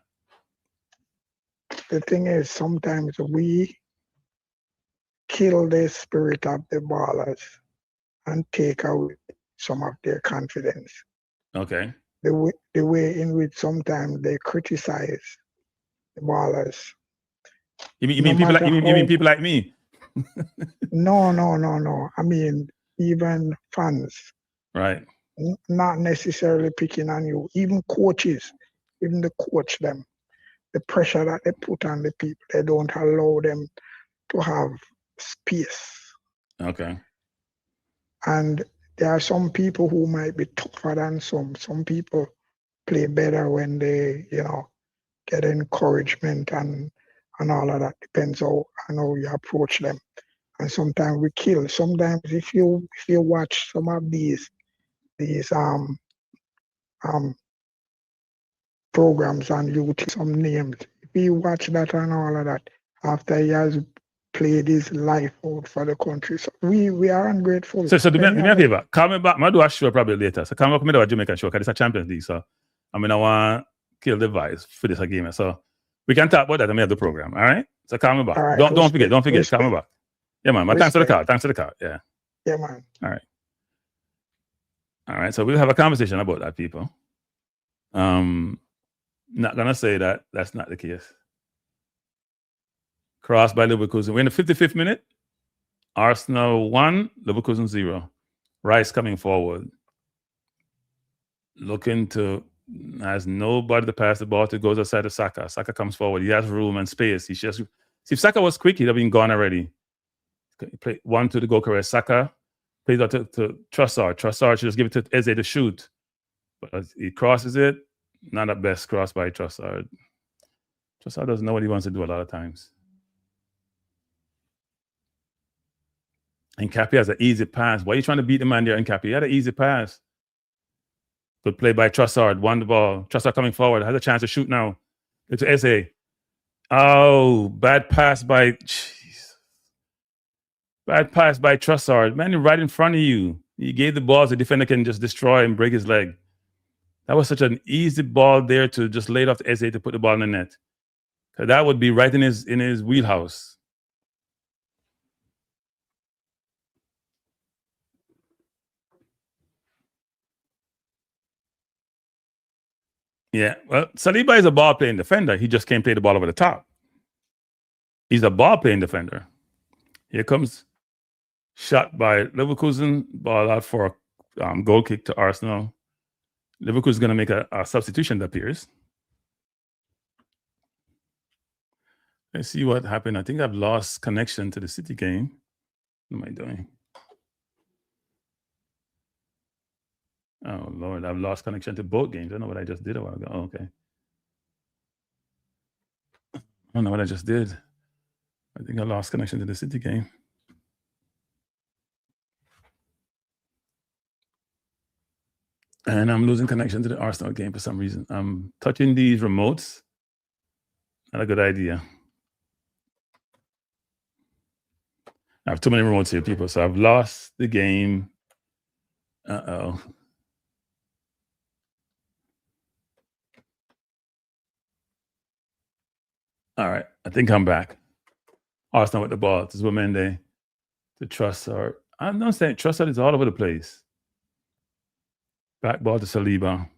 The thing is, sometimes we kill the spirit of the ballers and take away some of their confidence. Okay. The way in which sometimes they criticize the ballers. You mean people like me? No. I mean, even fans. Right. Not necessarily picking on you. Even coaches, even the coach them, the pressure that they put on the people, they don't allow them to have space. Okay. And there are some people who might be tougher than some. Some people play better when they, get encouragement and all of that. Depends how you approach them. And sometimes we kill. Sometimes if you watch some of these programs on YouTube, some names. If you watch that and all of that, after he has played his life out for the country. So we are ungrateful. So do me a favor. Call me back. I'm do a show probably later. So call me back with a Jamaican show because it's a Champions League. So I want to kill the vibes for this game. So we can talk about that and we have the program. All right. So call me back. All right, Don't forget. Call me back. Yeah, man. Thanks for the call. Yeah. Yeah, man. All right. So we'll have a conversation about that, people. Not gonna say that that's not the case. Crossed by Leverkusen. We're in the 55th minute. Arsenal 1, Leverkusen 0. Rice coming forward. Looking to, has nobody to pass the ball to, goes outside to Saka. Saka comes forward. He has room and space. See, if Saka was quick, he'd have been gone already. Play 1-2 to go correct. Saka plays out to Trossard. Trossard should just give it to Eze to shoot. But as he crosses it, not the best cross by Trossard. Trossard doesn't know what he wants to do a lot of times. And Kranky has an easy pass. Why are you trying to beat the man there, Kranky? He had an easy pass. Good play by Trossard. Won the ball. Trossard coming forward. Has a chance to shoot now. It's Eze. Oh, bad pass by... Jeez. Bad pass by Trossard. Man, right in front of you. He gave the ball so the defender can just destroy and break his leg. That was such an easy ball there to just lay it off to Eze to put the ball in the net. Because that would be right in his wheelhouse. Yeah, well, Saliba is a ball-playing defender. He just can't play the ball over the top. He's a ball-playing defender. Here comes shot by Leverkusen. Ball out for a goal kick to Arsenal. Leverkusen is going to make a substitution, that appears. Let's see what happened. I think I've lost connection to the City game. What am I doing? Oh, Lord, I've lost connection to both games. I don't know what I just did a while ago. Oh, okay. I don't know what I just did. I think I lost connection to the City game. And I'm losing connection to the Arsenal game for some reason. I'm touching these remotes. Not a good idea. I have too many remotes here, people. So I've lost the game. Uh-oh. All right. I think I'm back. Arsenal with the ball to Zuamende, to Trossard. I'm not saying Trossard is all over the place. Back ball to Saliba.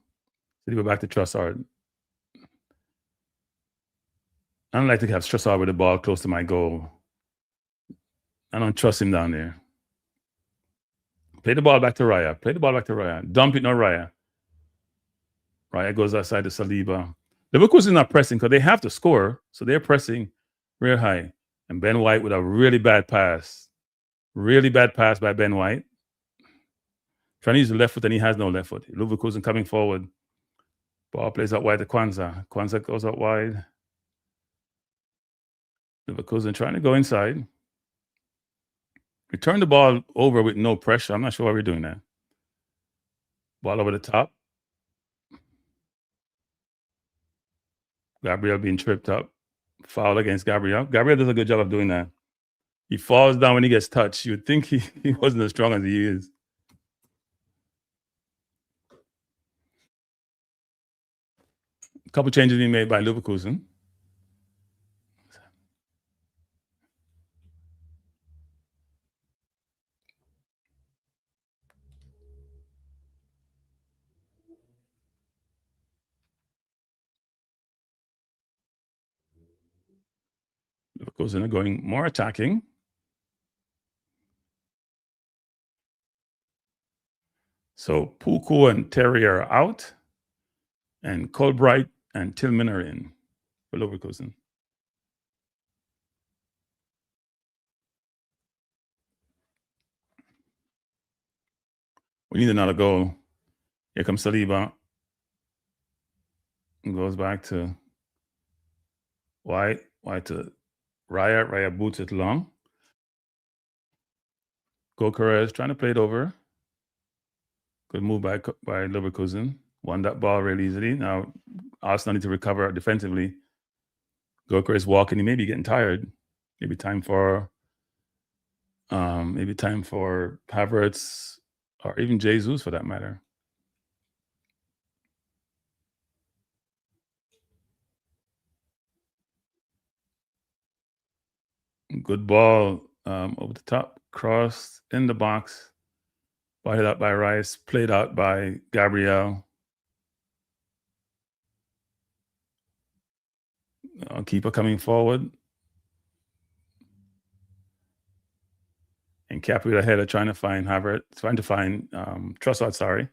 Saliba back to Trossard. I don't like to have Trossard with the ball close to my goal. I don't trust him down there. Play the ball back to Raya. Play the ball back to Raya. Dump it, no Raya. Raya goes outside to Saliba. Leverkusen is not pressing because they have to score, so they're pressing real high. And Ben White with a really bad pass. Really bad pass by Ben White. Trying to use the left foot and he has no left foot. Leverkusen coming forward. Ball plays out wide to Kwanzaa. Kwanzaa goes out wide. Leverkusen trying to go inside. We turn the ball over with no pressure. I'm not sure why we're doing that. Ball over the top. Gabriel being tripped up. Foul against Gabriel. Gabriel does a good job of doing that. He falls down when he gets touched. You would think he wasn't as strong as he is. A couple changes being made by Leverkusen. Leverkusen are going more attacking. So Puku and Terry are out, and Colbright and Tillman are in for Leverkusen. We need another goal. Here comes Saliba. And goes back to White to Raya. Raya boots it long. Gokares trying to play it over. Good move by Leverkusen. Won that ball really easily. Now Arsenal need to recover defensively. Gokares walking. He may be getting tired. Maybe time for Havertz or even Jesus for that matter. Good ball over the top, cross in the box, bodied out by Rice, played out by Gabriel. Keeper coming forward. And Cappy with a header trying to find Trossard, sorry.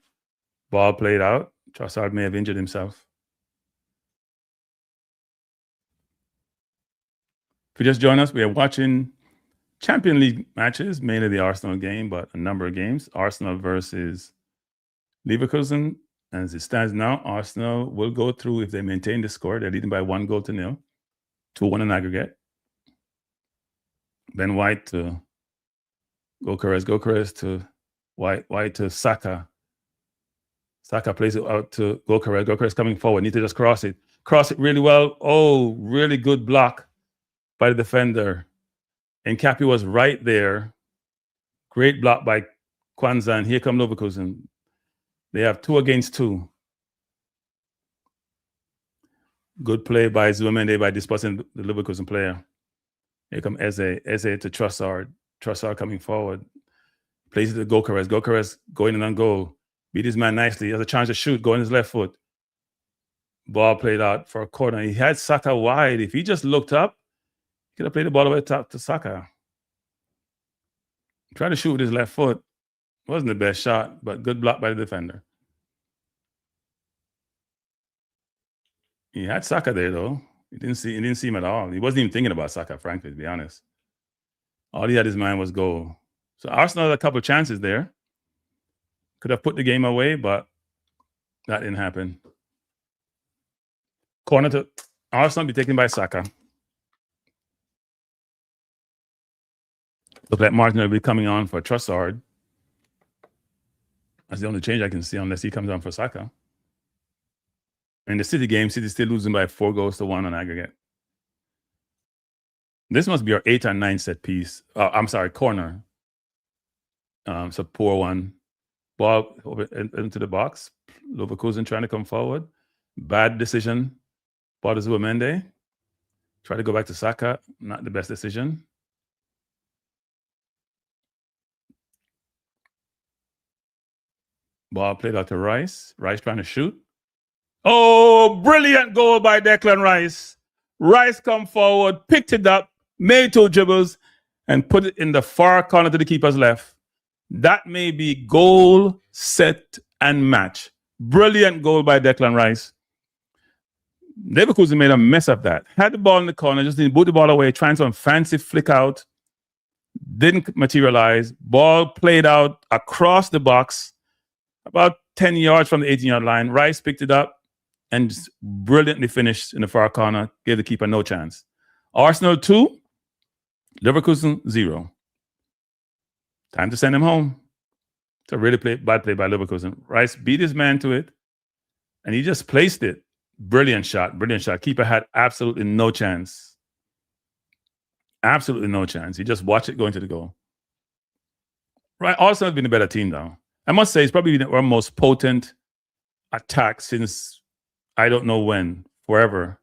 Ball played out. Trossard may have injured himself. If you just join us, we are watching Champions League matches, mainly the Arsenal game, but a number of games. Arsenal versus Leverkusen. As it stands now, Arsenal will go through if they maintain the score. They're leading by 1-0, 2-1 in aggregate. Ben White to Gokares to White to Saka. Saka plays it out to Gokares. Gokares coming forward. Need to just cross it. Cross it really well. Oh, really good block by the defender. And Cappy was right there. Great block by Kwanzaa. And here come Leverkusen. They have 2 against 2. Good play by Zuamende by dispossessing the Leverkusen player. Here come Eze to Trossard. Trossard coming forward. Plays it to Gokares. Gokares going in on goal. Beat his man nicely. He has a chance to shoot. Go on his left foot. Ball played out for a corner. He had Saka wide. If he just looked up, he could have played the ball away top to Saka. Trying to shoot with his left foot. Wasn't the best shot, but good block by the defender. He had Saka there, though. He didn't see him at all. He wasn't even thinking about Saka, frankly, to be honest. All he had in his mind was goal. So Arsenal had a couple of chances there. Could have put the game away, but that didn't happen. Corner to Arsenal be taken by Saka. Look like Martin will be coming on for Trossard. That's the only change I can see unless he comes on for Saka. In the City game, City's still losing by 4-1 on aggregate. This must be our 8 or 9 set piece. Corner. So poor one. Ball over into the box. Leverkusen trying to come forward. Bad decision. Ball to Zuamende. Try to go back to Saka. Not the best decision. Ball played out to Rice. Rice trying to shoot. Oh, brilliant goal by Declan Rice. Rice come forward, picked it up, made 2 dribbles, and put it in the far corner to the keeper's left. That may be goal, set, and match. Brilliant goal by Declan Rice. Leverkusen made a mess of that. Had the ball in the corner, just didn't boot the ball away, trying some fancy flick out. Didn't materialize. Ball played out across the box, about 10 yards from the 18-yard line. Rice picked it up and just brilliantly finished in the far corner, gave the keeper no chance. Arsenal 2, Leverkusen 0. Time to send him home. It's a really bad play by Leverkusen. Rice beat his man to it, and he just placed it. Brilliant shot. Keeper had absolutely no chance. Absolutely no chance. He just watched it go into the goal. Right, Arsenal has been a better team, though. I must say, it's probably been our most potent attack since I don't know when, forever.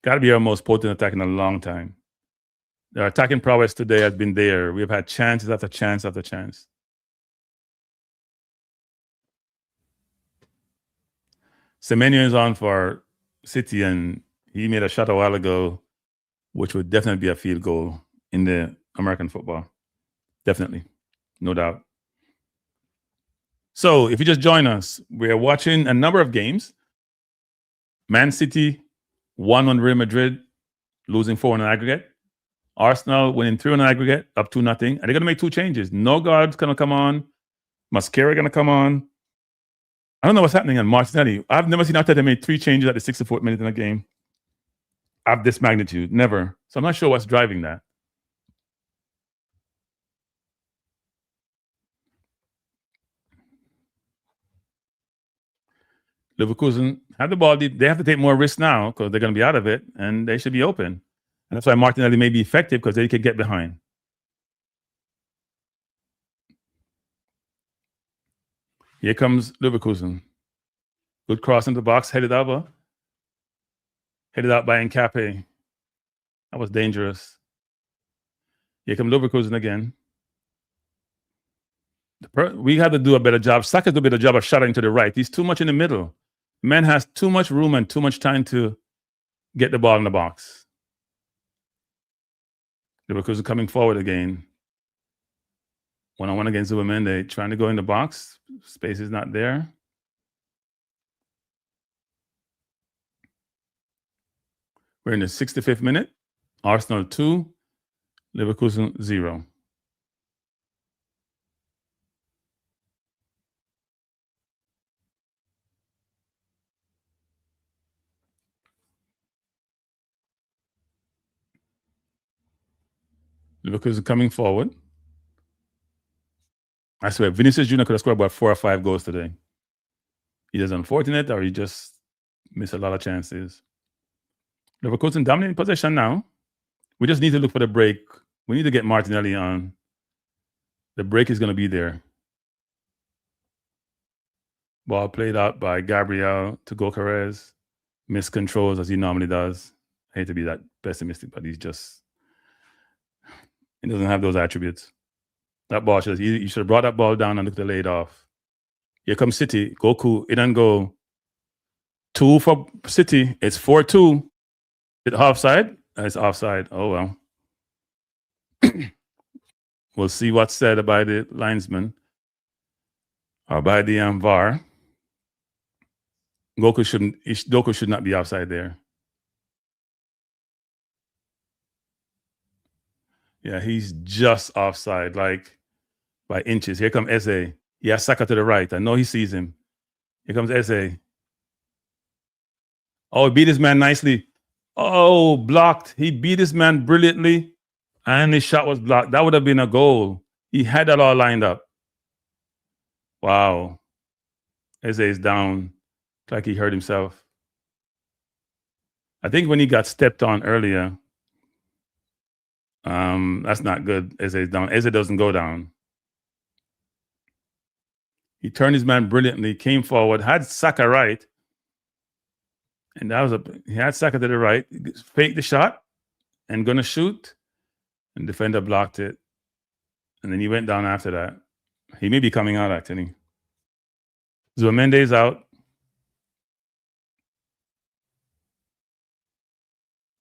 Got to be our most potent attack in a long time. Their attacking prowess today has been there. We've had chances after chance after chance. Semenyo is on for City, and he made a shot a while ago, which would definitely be a field goal in the American football. Definitely. No doubt. So if you just join us, we're watching a number of games. Man City won on Real Madrid, losing 4 in aggregate. Arsenal winning 3 in aggregate, up 2-0. And they're going to make 2 changes. Nogaard's going to come on. Mascara going to come on. I don't know what's happening on Martinelli. I've never seen Arteta make 3 changes at the 64th minute in a game of this magnitude. Never. So I'm not sure what's driving that. Leverkusen have the ball. They have to take more risks now because they're going to be out of it, and they should be open. And that's why Martinelli may be effective because they could get behind. Here comes Leverkusen. Good cross into the box, headed out by Nkape. That was dangerous. Here comes Leverkusen again. We have to do a better job. Saka do a better job of shutting to the right. He's too much in the middle. Man has too much room and too much time to get the ball in the box. Leverkusen coming forward again. One-on-one against Zubimendi, trying to go in the box. Space is not there. We're in the 65th minute. Arsenal 2, Leverkusen 0. Leverkusen coming forward. I swear, Vinicius Jr. could have scored about 4 or 5 goals today. He is unfortunate, or he just missed a lot of chances. Leverkusen dominating possession now. We just need to look for the break. We need to get Martinelli on. The break is going to be there. Ball played out by Gabriel to Gyökeres. Missed controls as he normally does. I hate to be that pessimistic, but he doesn't have those attributes. That ball you should have brought that ball down and looked to lay it off. Here comes City. Goku, it doesn't go. 2 for City. It's 4-2. Is it offside? It's offside. Oh, well. We'll see what's said by the linesman or by the VAR. Goku should not be offside there. Yeah, he's just offside, like by inches. Here comes Eze. He has Saka to the right. I know he sees him. Here comes Eze. Oh, he beat his man nicely. Oh, blocked. He beat his man brilliantly, and his shot was blocked. That would have been a goal. He had that all lined up. Wow. Eze is down. It's like he hurt himself. I think when he got stepped on earlier, that's not good. Eze is down. Eze doesn't go down. He turned his man brilliantly, came forward, had Saka right. And he had Saka to the right, faked the shot and gonna shoot. And defender blocked it. And then he went down after that. He may be coming out actually. Zubimendi's out.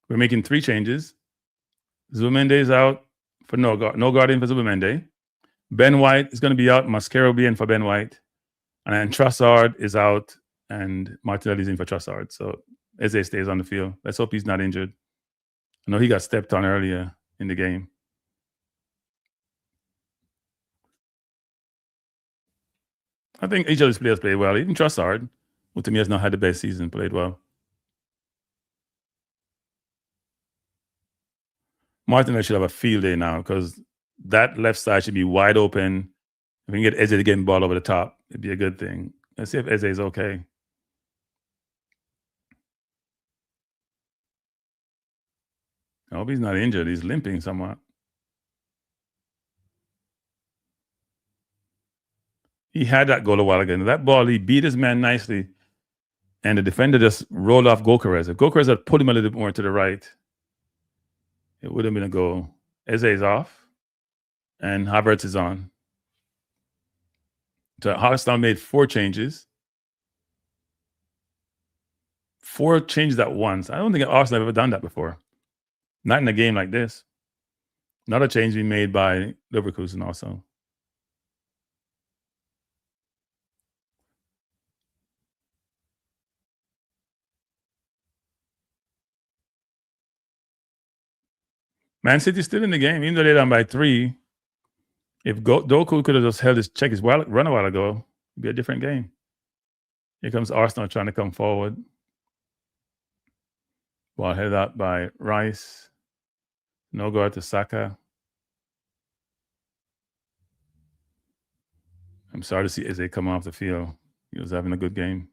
We're making 3 changes. Zubimendi's out for Nogaard in for Zubimendi. Ben White is going to be out. Mascara will be in for Ben White. And then Trossard is out. And Martinelli's in for Trossard. So Eze stays on the field. Let's hope he's not injured. I know he got stepped on earlier in the game. I think each of these players played well. Even Trossard, who to me has not had the best season, played well. Martinelli should have a field day now because that left side should be wide open. If we can get Eze to get the ball over the top, it'd be a good thing. Let's see if Eze is okay. I hope he's not injured. He's limping somewhat. He had that goal a while ago. That ball, he beat his man nicely. And the defender just rolled off Gyökeres. If Gyökeres had pulled him a little bit more to the right, it would have been a goal. Eze is off. And Havertz is on. So Arsenal made 4 changes. 4 changes at once. I don't think Arsenal have ever done that before. Not in a game like this. Another change being made by Leverkusen also. Man City's still in the game, even though they're down by 3. If Doku could have just held his run a while ago, it'd be a different game. Here comes Arsenal trying to come forward. Ball headed out by Rice. No go out to Saka. I'm sorry to see Eze come off the field. He was having a good game.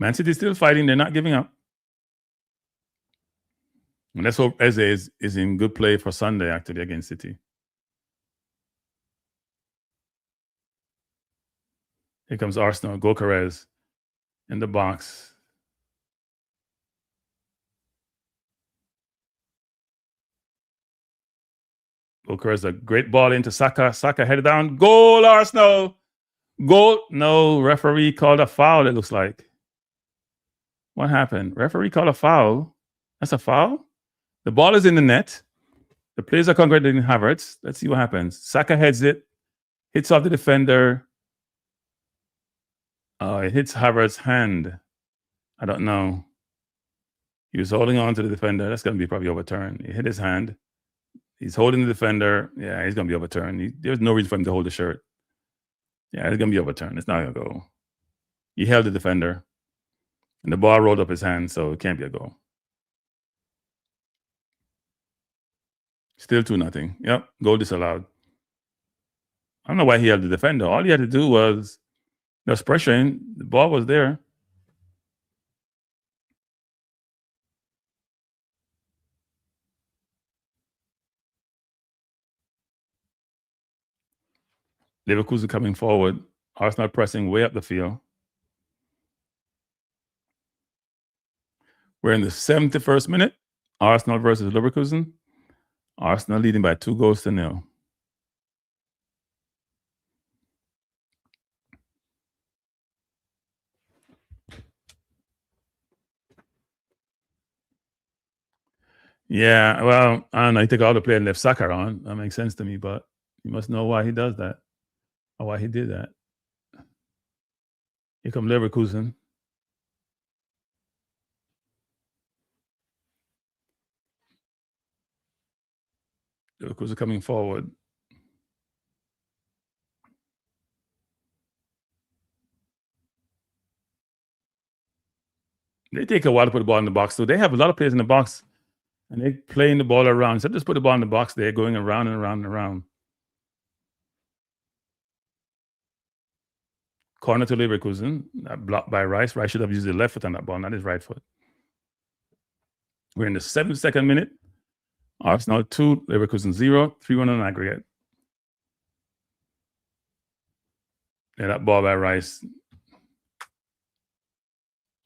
Man City still fighting. They're not giving up. And let's hope Eze is in good play for Sunday, actually, against City. Here comes Arsenal. Gokares in the box. Gokares, a great ball into Saka. Saka headed down. Goal, Arsenal! Goal. No, referee called a foul, it looks like. What happened? Referee called a foul. That's a foul? The ball is in the net. The players are congratulating Havertz. Let's see what happens. Saka heads it. Hits off the defender. It hits Havertz's hand. I don't know. He was holding on to the defender. That's going to be probably overturned. He hit his hand. He's holding the defender. Yeah, he's going to be overturned. There's no reason for him to hold the shirt. Yeah, it's going to be overturned. It's not going to go. He held the defender. And the ball rolled up his hand, so it can't be a goal. Still 2-0. Yep, goal disallowed. I don't know why he held the defender. All he had to do was, there was pressuring. The ball was there. Leverkusen coming forward. Arsenal pressing way up the field. We're in the 71st minute. Arsenal versus Leverkusen. Arsenal leading by 2-0. Yeah, well, I don't know. He took all the players and left Saka on. That makes sense to me, but you must know why he does that or why he did that. Here come Leverkusen. Leverkusen coming forward. They take a while to put the ball in the box, too. They have a lot of players in the box, and they're playing the ball around. So just put the ball in the box. They're going around and around and around. Corner to Leverkusen, blocked by Rice. Rice should have used the left foot on that ball, not his right foot. We're in the 72nd minute. Arsenal 2, Leverkusen 0, 3-1 on aggregate. Yeah, that ball by Rice.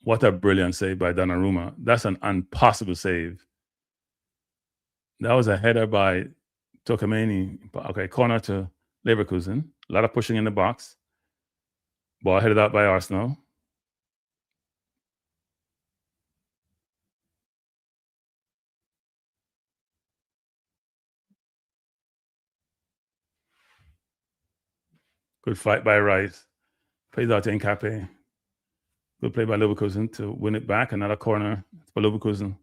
What a brilliant save by Donnarumma. That's an impossible save. That was a header by Tokamani. Okay, corner to Leverkusen. A lot of pushing in the box. Ball headed out by Arsenal. Good fight by Rice. Plays out to Nkape. Good play by Leverkusen to win it back. Another corner for Leverkusen.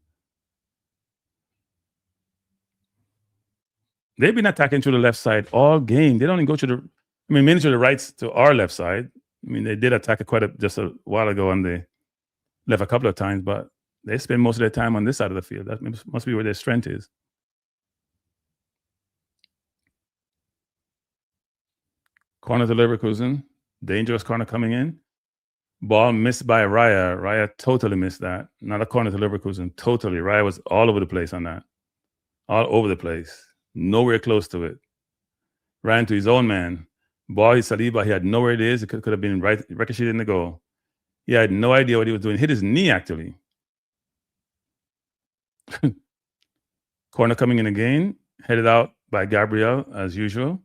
They've been attacking to the left side all game. They don't even go to the, mainly to the right to our left side. They did attack it just a while ago and they left a couple of times, but they spend most of their time on this side of the field. That must be where their strength is. Corner to Leverkusen. Dangerous corner coming in. Ball missed by Raya. Raya totally missed that. Not a corner to Leverkusen. Totally. Raya was all over the place on that. All over the place. Nowhere close to it. Ran to his own man. Ball is Saliba. He had nowhere it is. It could have been ricocheted in the goal. He had no idea what he was doing. Hit his knee, actually. Corner coming in again. Headed out by Gabriel, as usual.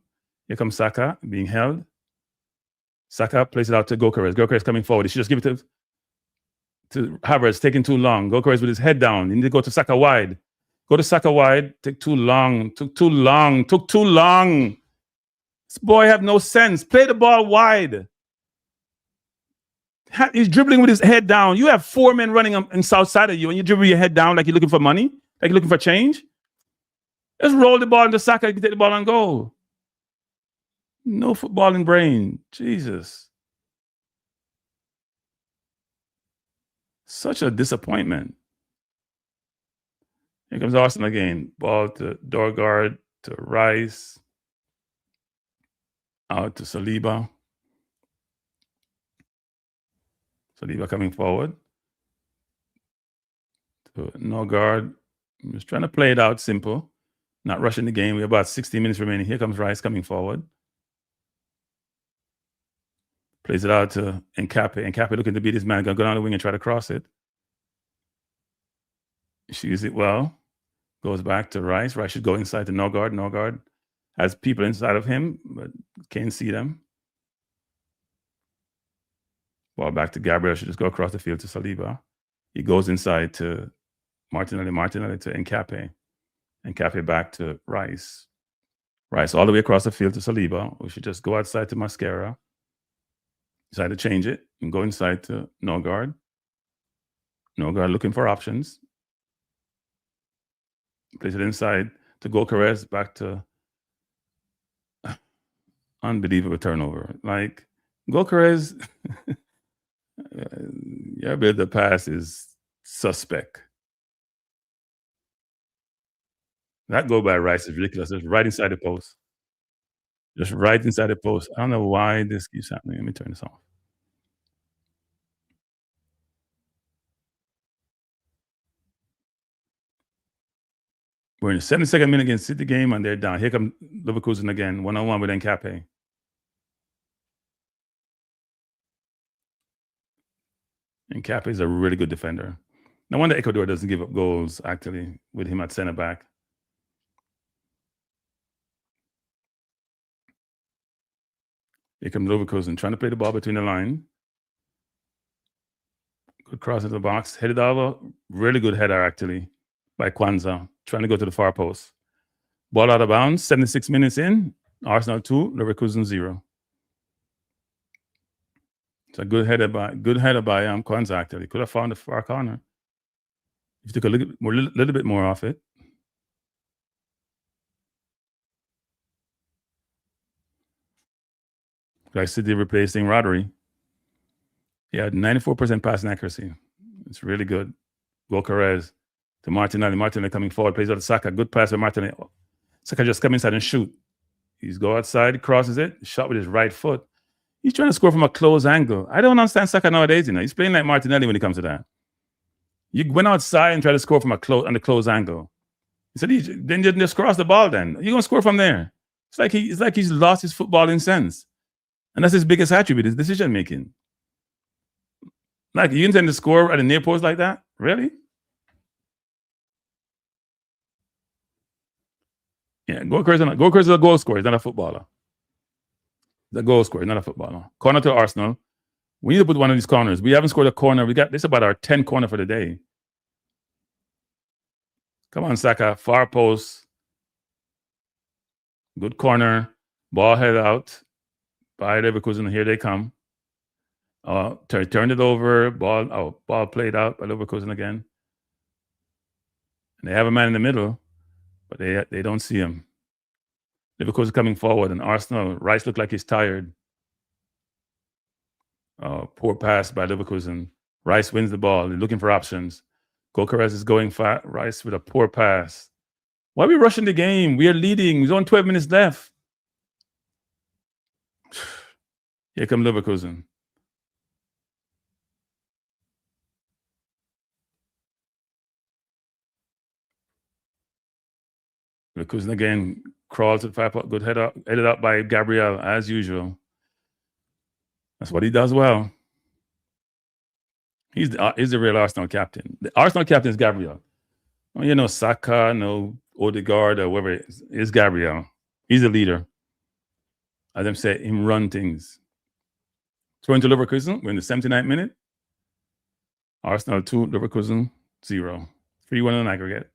Here comes Saka being held. Saka plays it out to Gokares. Gokares coming forward. He should just give it to Havertz, taking too long. Gokares with his head down. You need to go to Saka wide. Go to Saka wide. Took too long. This boy have no sense. Play the ball wide. He's dribbling with his head down. You have 4 men running on south side of you, and you dribble your head down like you're looking for money, like you're looking for change. Just roll the ball into Saka. You can take the ball and go. No footballing brain. Jesus. Such a disappointment. Here comes Arsenal again. Ball to Dorgard, to Rice. Out to Saliba. Saliba coming forward. To Norgard. I'm just trying to play it out simple. Not rushing the game. We have about 60 minutes remaining. Here comes Rice coming forward. Plays it out to Nkape. Nkape looking to beat his man. Going to go down the wing and try to cross it. Shoots it well. Goes back to Rice. Rice should go inside to Norgard. Norgard has people inside of him, but can't see them. Ball back to Gabriel. Should just go across the field to Saliba. He goes inside to Martinelli. Martinelli to Nkape. Nkape back to Rice. Rice all the way across the field to Saliba. We should just go outside to Mascara. Decide to change it and go inside to Norgard. Norgard looking for options. Place it inside to Gokares, back to unbelievable turnover. Like Gokares, your ability to pass is suspect. That goal by Rice is ridiculous. Just right inside the post. Just right inside the post. I don't know why this keeps happening. Let me turn this off. We're in the 72nd minute against City game, and they're down. Here come Leverkusen again, 1-on-1 with Nkape. Nkape is a really good defender. No wonder Ecuador doesn't give up goals, actually, with him at center back. Here comes Leverkusen, trying to play the ball between the line. Good cross into the box. Headed over. Really good header, actually, by Kwanzaa. Trying to go to the far post. Ball out of bounds. 76 minutes in. Arsenal 2, Leverkusen 0. It's a good header by Kwanzaa, actually. Could have found the far corner. If you took a little bit more off it. Like City replacing Rodri. He had 94% passing accuracy. It's really good. Gokares to Martinelli. Martinelli coming forward, plays out to Saka. Good pass by Martinelli. Saka just come inside and shoot. He's go outside, crosses it, shot with his right foot. He's trying to score from a close angle. I don't understand Saka nowadays. He's playing like Martinelli when it comes to that. You went outside and tried to score from on the close angle. He said, then you just cross the ball. Then you're gonna score from there. It's like he's lost his footballing sense, and that's his biggest attribute: his decision making. Like, you intend to score at a near post like that? Really? Yeah, Gokares is a goal scorer. He's not a footballer. The goal scorer, not a footballer. Corner to Arsenal. We need to put one of these corners. We haven't scored a corner. We got this about our 10th corner for the day. Come on, Saka. Far post. Good corner. Ball head out. Bayer Leverkusen. Here they come. Turned it over. Ball played out by Leverkusen again. And they have a man in the middle, but they don't see him. Leverkusen coming forward, and Arsenal. Rice looked like he's tired. Poor pass by Leverkusen. Rice wins the ball. They're looking for options. Gokares is going fat. Rice with a poor pass. Why are we rushing the game? We are leading. There's only 12 minutes left. Here come Leverkusen. Leverkusen again crawls to the 5 good headed up by Gabriel as usual. That's what he does well. He's the real Arsenal captain. The Arsenal captain is Gabriel. No Saka, no Odegaard, or whoever it is. It's Gabriel. He's the leader. As them say, him run things. Throw into Leverkusen. We're in the 79th minute. Arsenal 2, Leverkusen 0. 3-1 on aggregate.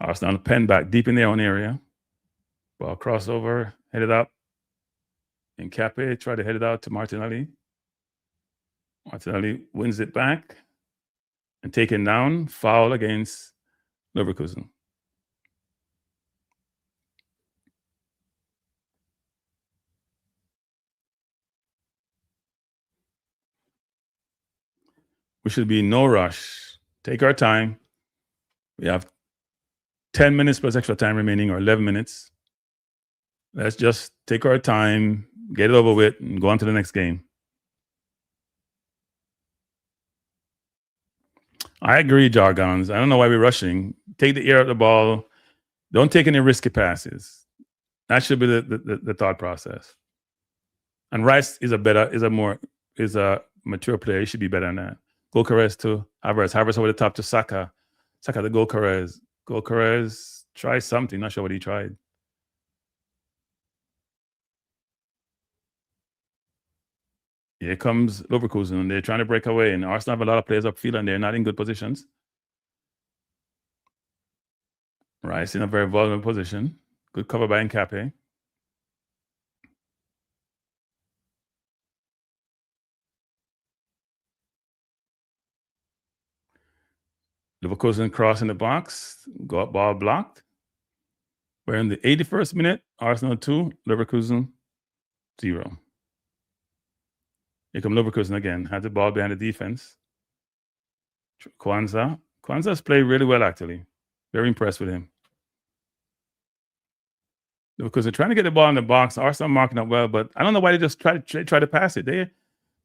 Arsenal pen back deep in their own area. Ball crossover, headed up. Nkape tried to head it out to Martinelli. Martinelli wins it back and taken down. Foul against Leverkusen. We should be no rush. Take our time. We have 10 minutes plus extra time remaining, or 11 minutes. Let's just take our time, get it over with, and go on to the next game. I agree, Jargons. I don't know why we're rushing. Take the ear out of the ball. Don't take any risky passes. That should be the thought process. And Rice is a mature player. He should be better than that. Gokares to Havertz. Havertz over the top to Saka. Saka to Gokares. Gokares try something. Not sure what he tried. Here comes Leverkusen, and they're trying to break away. And Arsenal have a lot of players upfield, and they're not in good positions. Rice in a very vulnerable position. Good cover by Nkape. Leverkusen cross in the box. Got ball blocked. We're in the 81st minute. Arsenal 2, Leverkusen 0. Here come Leverkusen again. Had the ball behind the defense. Kwanzaa. Kwanzaa's played really well, actually. Very impressed with him. Because they're trying to get the ball in the box. Arsenal marking up well, but I don't know why they just try to pass it. They're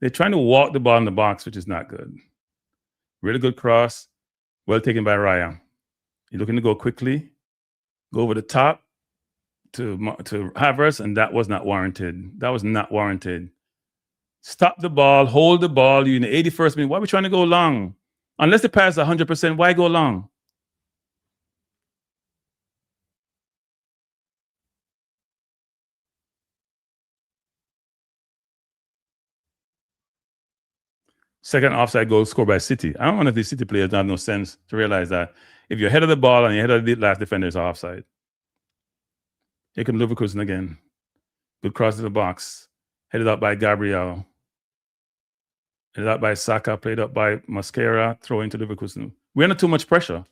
trying to walk the ball in the box, which is not good. Really good cross. Well taken by Raya. He's looking to go quickly. Go over the top to Havertz, and that was not warranted. That was not warranted. Stop the ball, hold the ball. You're in the 81st minute. Why are we trying to go long? Unless the pass is 100%, why go long? Second offside goal scored by City. I don't know if these City players have no sense to realize that if you're ahead of the ball and you're ahead of the last defender, it's offside. Here comes Leverkusen again. Good cross to the box. Headed up by Gabriel. Headed up by Saka. Played up by Mascara. Throw into Leverkusen. We're under too much pressure.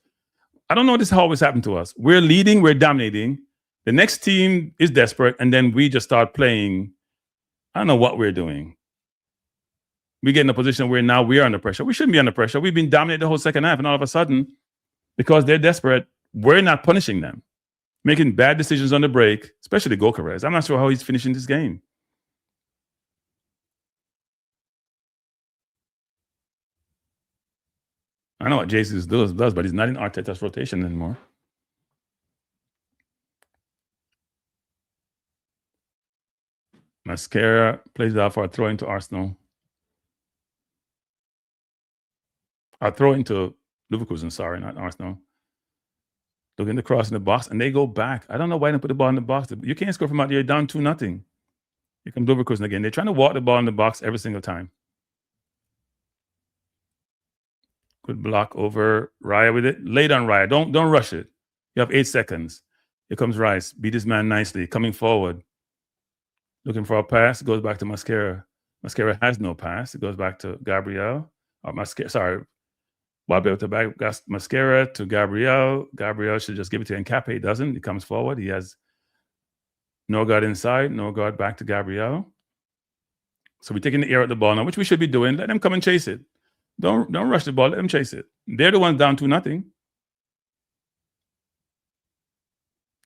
I don't know if this always happened to us. We're leading. We're dominating. The next team is desperate. And then we just start playing. I don't know what we're doing. We get in a position where now we're under pressure. We shouldn't be under pressure. We've been dominated the whole second half. And all of a sudden, because they're desperate, we're not punishing them. Making bad decisions on the break, especially Gokares. I'm not sure how he's finishing this game. I know what Jesus does, but he's not in Arteta's rotation anymore. Mascara plays it out for a throw into Arsenal. A throw into Leverkusen, sorry, not Arsenal. Looking to cross in the box, and they go back. I don't know why they put the ball in the box. You can't score from out there. You're down 2-0. Here comes Leverkusen again. They're trying to walk the ball in the box every single time. Good block over Raya with it. Late on Raya. Don't rush it. You have 8 seconds. Here comes Rice. Beat his man nicely. Coming forward. Looking for a pass. Goes back to Mascara. Mascara has no pass. It goes back to Gabriel. Ball to back Mascara to Gabriel. Gabriel should just give it to Nkape. He doesn't. He comes forward. He has Norgard inside. Norgard back to Gabriel. So we're taking the air at the ball now, which we should be doing. Let them come and chase it. Don't rush the ball. Let them chase it. They're the ones down 2-0.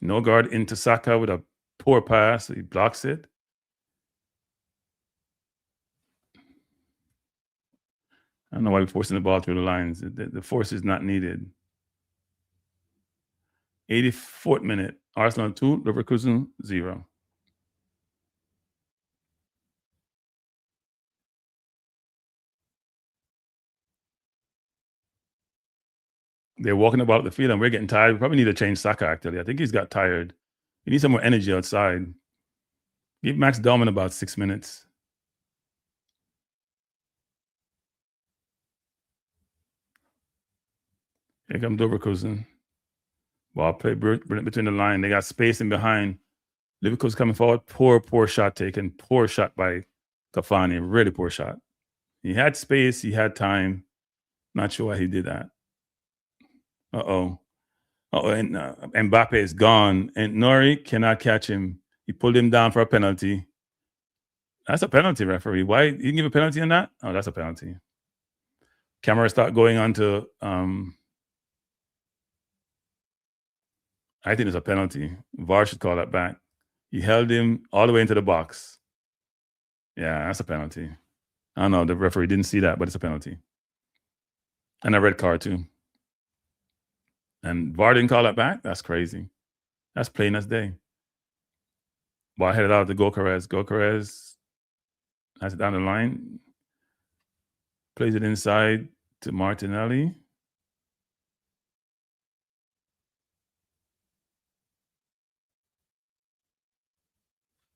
Norgard into Saka with a poor pass. He blocks it. I don't know why we're forcing the ball through the lines. The force is not needed. 84th minute. Arsenal 2, Leverkusen 0. They're walking about the field, and we're getting tired. We probably need to change Saka, actually. I think he's got tired. He needs some more energy outside. Give Max Dallman about 6 minutes. Here comes Leverkusen. Ball play between the line. They got space in behind. Leverkusen coming forward, poor shot taken, poor shot by Cafani, really poor shot. He had space, he had time. Not sure why he did that. And Mbappe is gone, and Nori cannot catch him. He pulled him down for a penalty. That's a penalty, referee. Why? You didn't give a penalty on that? Oh, that's a penalty. Camera start going on to, I think it's a penalty. VAR should call that back. He held him all the way into the box. Yeah, that's a penalty. I don't know, the referee didn't see that, but it's a penalty. And a red card too. And VAR didn't call that back? That's crazy. That's plain as day. Ball headed out to Gokares. Gokares has it down the line. Plays it inside to Martinelli.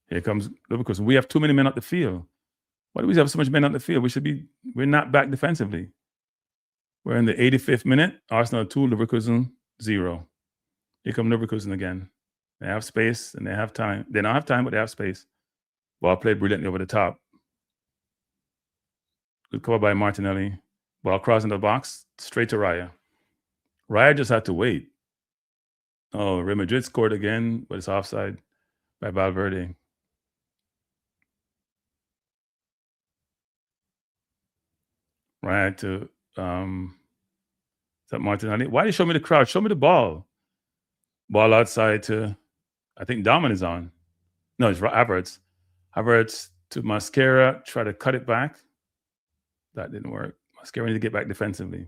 Here comes Leverkusen. We have too many men on the field. Why do we have so much men on the field? We're not back defensively. We're in the 85th minute. Arsenal 2, Leverkusen 0. Here come Leverkusen again. They have space and they have time. They don't have time, but they have space. Ball played brilliantly over the top. Good cover by Martinelli. Ball crossing the box, straight to Raya. Raya just had to wait. Oh, Real Madrid scored again, but it's offside by Valverde. Raya to is that Martinelli? Why did you show me the crowd? Show me the ball. Ball outside to, I think Daman is on. No, it's Havertz. Havertz to Mascara, try to cut it back. That didn't work. Mascara needs to get back defensively.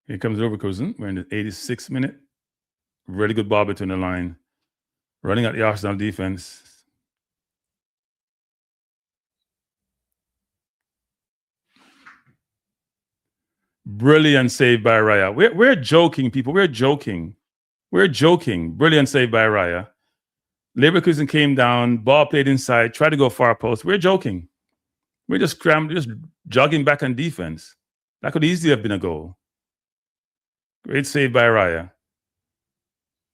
Here comes Leverkusen. We're in the 86th minute. Really good ball between the line. Running at the Arsenal defense. Brilliant save by Raya. We're joking, people. We're joking. Brilliant save by Raya. Leverkusen came down, ball played inside, tried to go far post. We're joking. We're just jogging back on defense. That could easily have been a goal. Great save by Raya.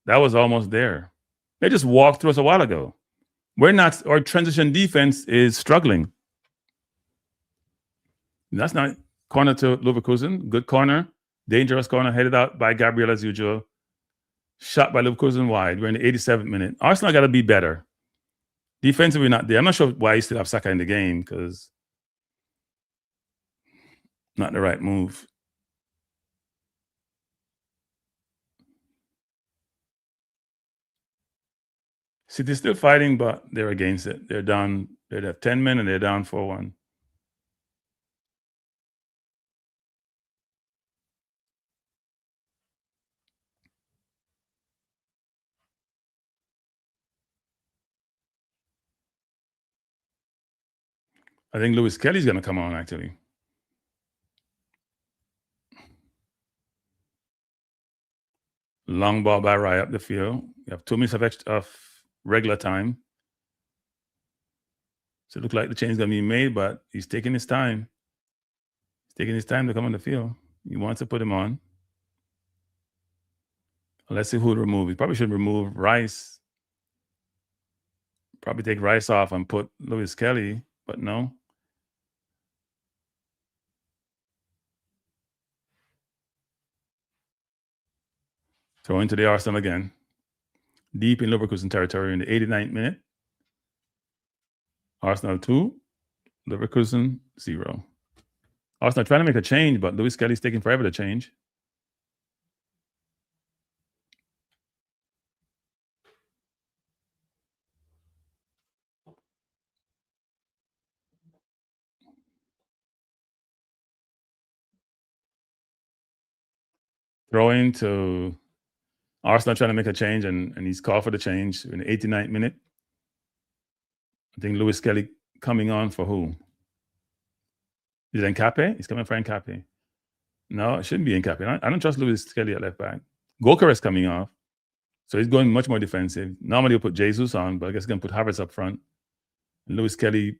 That was almost there. They just walked through us a while ago. Our transition defense is struggling. That's not corner to Leverkusen. Good corner. Dangerous corner headed out by Gabriel as usual. Shot by Leverkusen wide. We're in the 87th minute. Arsenal got to be better. Defensively not there. I'm not sure why you still have Saka in the game because not the right move. City still fighting, but they're against it. They're down. They have 10 men and they're down 4-1. I think Lewis Kelly's going to come on, actually. Long ball by Raya up the field. You have 2 minutes of regular time. So it looks like the change is going to be made, but he's taking his time. He's taking his time to come on the field. He wants to put him on. Let's see who to remove. He probably should remove Rice. Probably take Rice off and put Lewis Kelly, but no. Throw into the Arsenal again. Deep in Leverkusen territory in the 89th minute. Arsenal 2, Leverkusen 0. Arsenal trying to make a change, but Lewis Kelly's taking forever to change. Throwing to Arsenal trying to make a change, and he's called for the change in the 89th minute. I think Lewis Kelly coming on for who? Is it Nkape? He's coming for Nkape. No, it shouldn't be Nkape. I don't trust Lewis Kelly at left back. Gokares coming off. So he's going much more defensive. Normally he'll put Jesus on, but I guess he's going to put Havertz up front. And Lewis Kelly,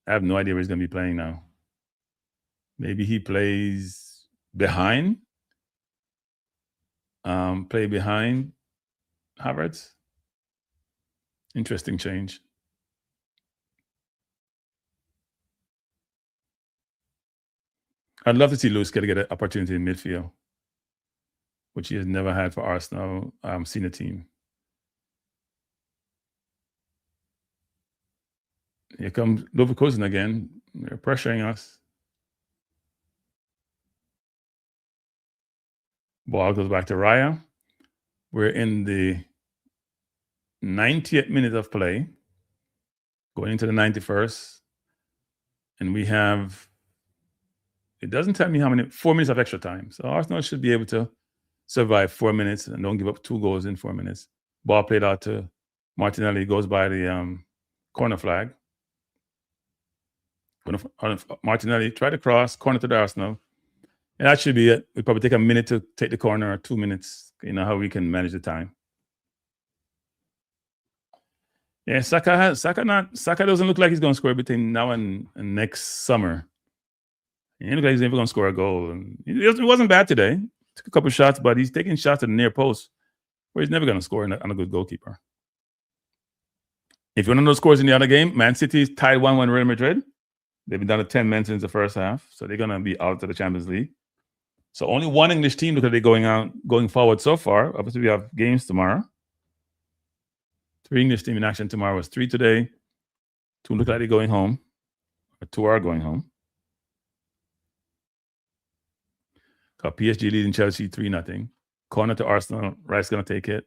I have no idea where he's going to be playing now. Maybe he plays behind. Play behind Havertz. Interesting change. I'd love to see Lewis get an opportunity in midfield, which he has never had for Arsenal senior team. Here comes Leverkusen again. They're pressuring us. Ball goes back to Raya. We're in the 90th minute of play, going into the 91st. And we have, it doesn't tell me how many, 4 minutes of extra time. So Arsenal should be able to survive 4 minutes and don't give up 2 goals in 4 minutes. Ball played out to Martinelli, goes by the corner flag. Martinelli tried to cross, corner to the Arsenal. And that should be it. We probably take a minute to take the corner or 2 minutes. You know how we can manage the time. Yeah, Saka doesn't look like he's going to score between now and next summer. He looks like he's never going to score a goal. And it wasn't bad today. Took a couple of shots, but he's taking shots at the near post where he's never going to score on a good goalkeeper. If you want to know the scores in the other game, Man City tied 1-1 Real Madrid. They've been down to 10 men since the first half, so they're going to be out of the Champions League. So only one English team look like they're going forward so far. Obviously, we have games tomorrow. 3 English team in action tomorrow. Was 3 today. 2 look like they're going home. Or 2 are going home. Got PSG leading Chelsea 3-0. Corner to Arsenal. Rice going to take it.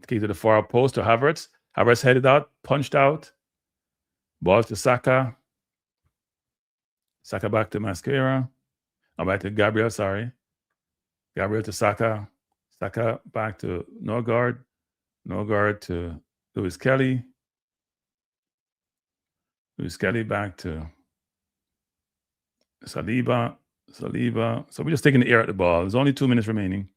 Kick to the far post to Havertz. Havertz headed out, punched out. Ball to Saka. Saka back to Mascara. Back to Gabriel, sorry. Gabriel to Saka. Saka back to Norgard. Norgard to Lewis Kelly. Lewis Kelly back to Saliba. Saliba. So we're just taking the air at the ball. There's only 2 minutes remaining.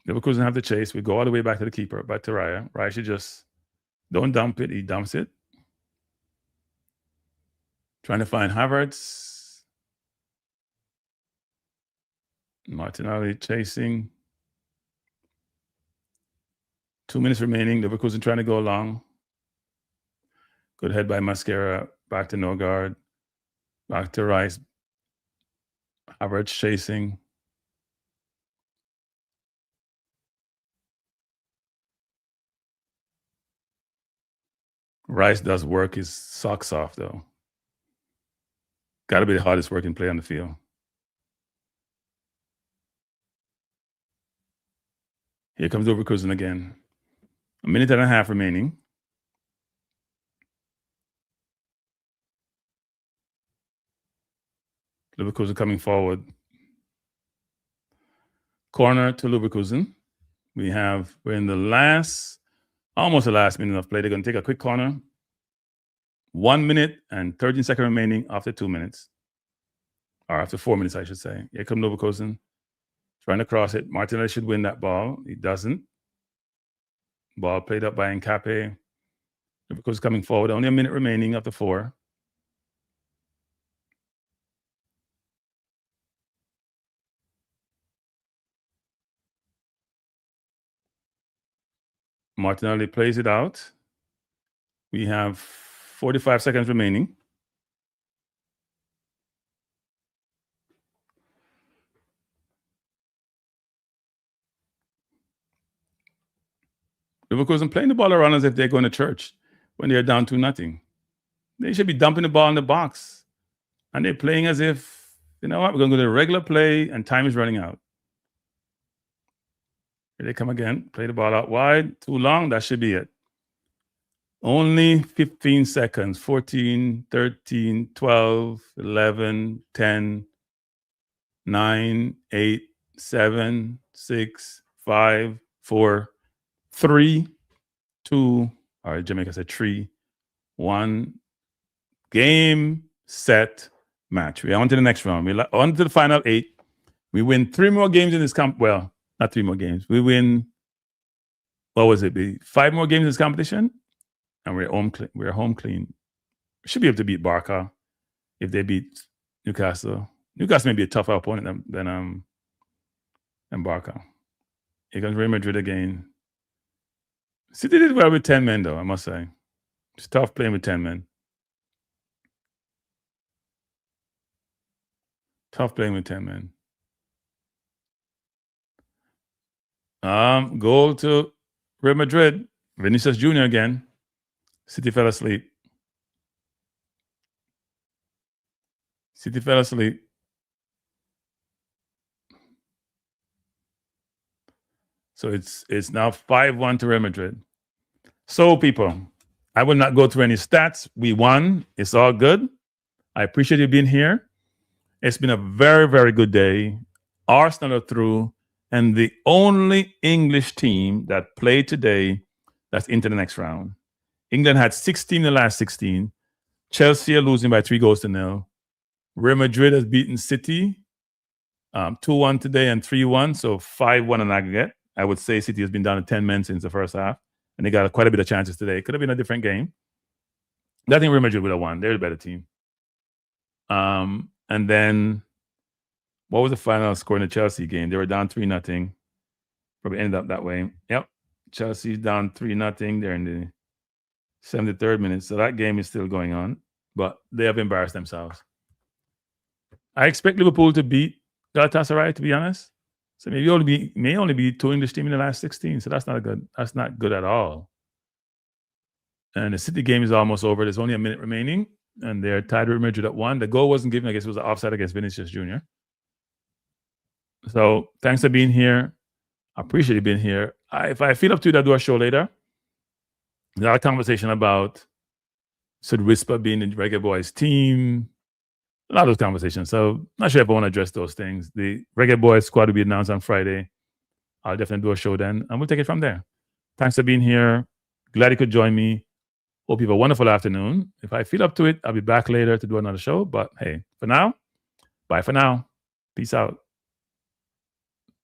Leverkusen have the chase. We go all the way back to the keeper, back to Raya. Raya should just don't dump it. He dumps it. Trying to find Havertz. Martinelli chasing. 2 minutes remaining. Leverkusen trying to go along. Good head by Mascara. Back to Norgard. Back to Rice. Havertz chasing. Rice does work his socks off, though. Got to be the hardest working player on the field. Here comes Leverkusen again. 1.5 minutes remaining. Leverkusen coming forward. Corner to Leverkusen. We're in almost the last minute of play. They're going to take a quick corner. 1 minute and 13 seconds remaining after 2 minutes. Or after 4 minutes, I should say. Here comes Leverkusen. Trying to cross it. Martinelli should win that ball. He doesn't. Ball played up by Nkape. Leverkusen coming forward. Only a minute remaining after 4. Martinelli plays it out. We have 45 seconds remaining. Leverkusen playing the ball around as if they're going to church when they're down 2-0. They should be dumping the ball in the box. And they're playing as if, you know what, we're going to go to regular play and time is running out. Here they come again. Play the ball out wide. Too long. That should be it. Only 15 seconds. 14, 13, 12, 11, 10, 9, 8, 7, 6, 5, 4, 3, 2. All right, Jamaica said 3, 1. Game, set, match. We're on to the next round. We're on to the final 8. We win 3 more games in this well, not 3 more games. We win, what was it? 5 more games in this competition, and we're home clean. should be able to beat Barca if they beat Newcastle. Newcastle may be a tougher opponent than Barca. Here comes Real Madrid again. City did well with 10 men, though, I must say. It's tough playing with 10 men. Tough playing with 10 men. Goal to Real Madrid. Vinicius Jr. again. City fell asleep. City fell asleep. So it's now 5-1 to Real Madrid. So, people, I will not go through any stats. We won. It's all good. I appreciate you being here. It's been a very, very good day. Arsenal are through, and the only English team that played today that's into the next round. England had 16 in the last 16. Chelsea are losing by 3-0. Real Madrid has beaten City 2-1 today and 3-1, so 5-1 in aggregate. I would say City has been down to 10 men since the first half, and they got quite a bit of chances today. It could have been a different game. I think Real Madrid would have won. They're the better team. And then, what was the final score in the Chelsea game? They were down 3-0. Probably ended up that way. Yep. Chelsea's down 3-0. They're in the 73rd minute. So that game is still going on. But they have embarrassed themselves. I expect Liverpool to beat Galatasaray, to be honest. So maybe may only be 2 English teams in the last 16. So that's not good. That's not good at all. And the City game is almost over. There's only a minute remaining. And they're tied with Madrid at 1. The goal wasn't given. I guess it was an offside against Vinicius Jr. So thanks for being here. I appreciate you being here. If I feel up to it, I'll do a show later. There's a lot of conversation about Sid Whisper being the Reggae Boys team. A lot of those conversations. So not sure if I want to address those things. The Reggae Boys squad will be announced on Friday. I'll definitely do a show then, and we'll take it from there. Thanks for being here. Glad you could join me. Hope you have a wonderful afternoon. If I feel up to it, I'll be back later to do another show. But hey, for now, bye for now. Peace out.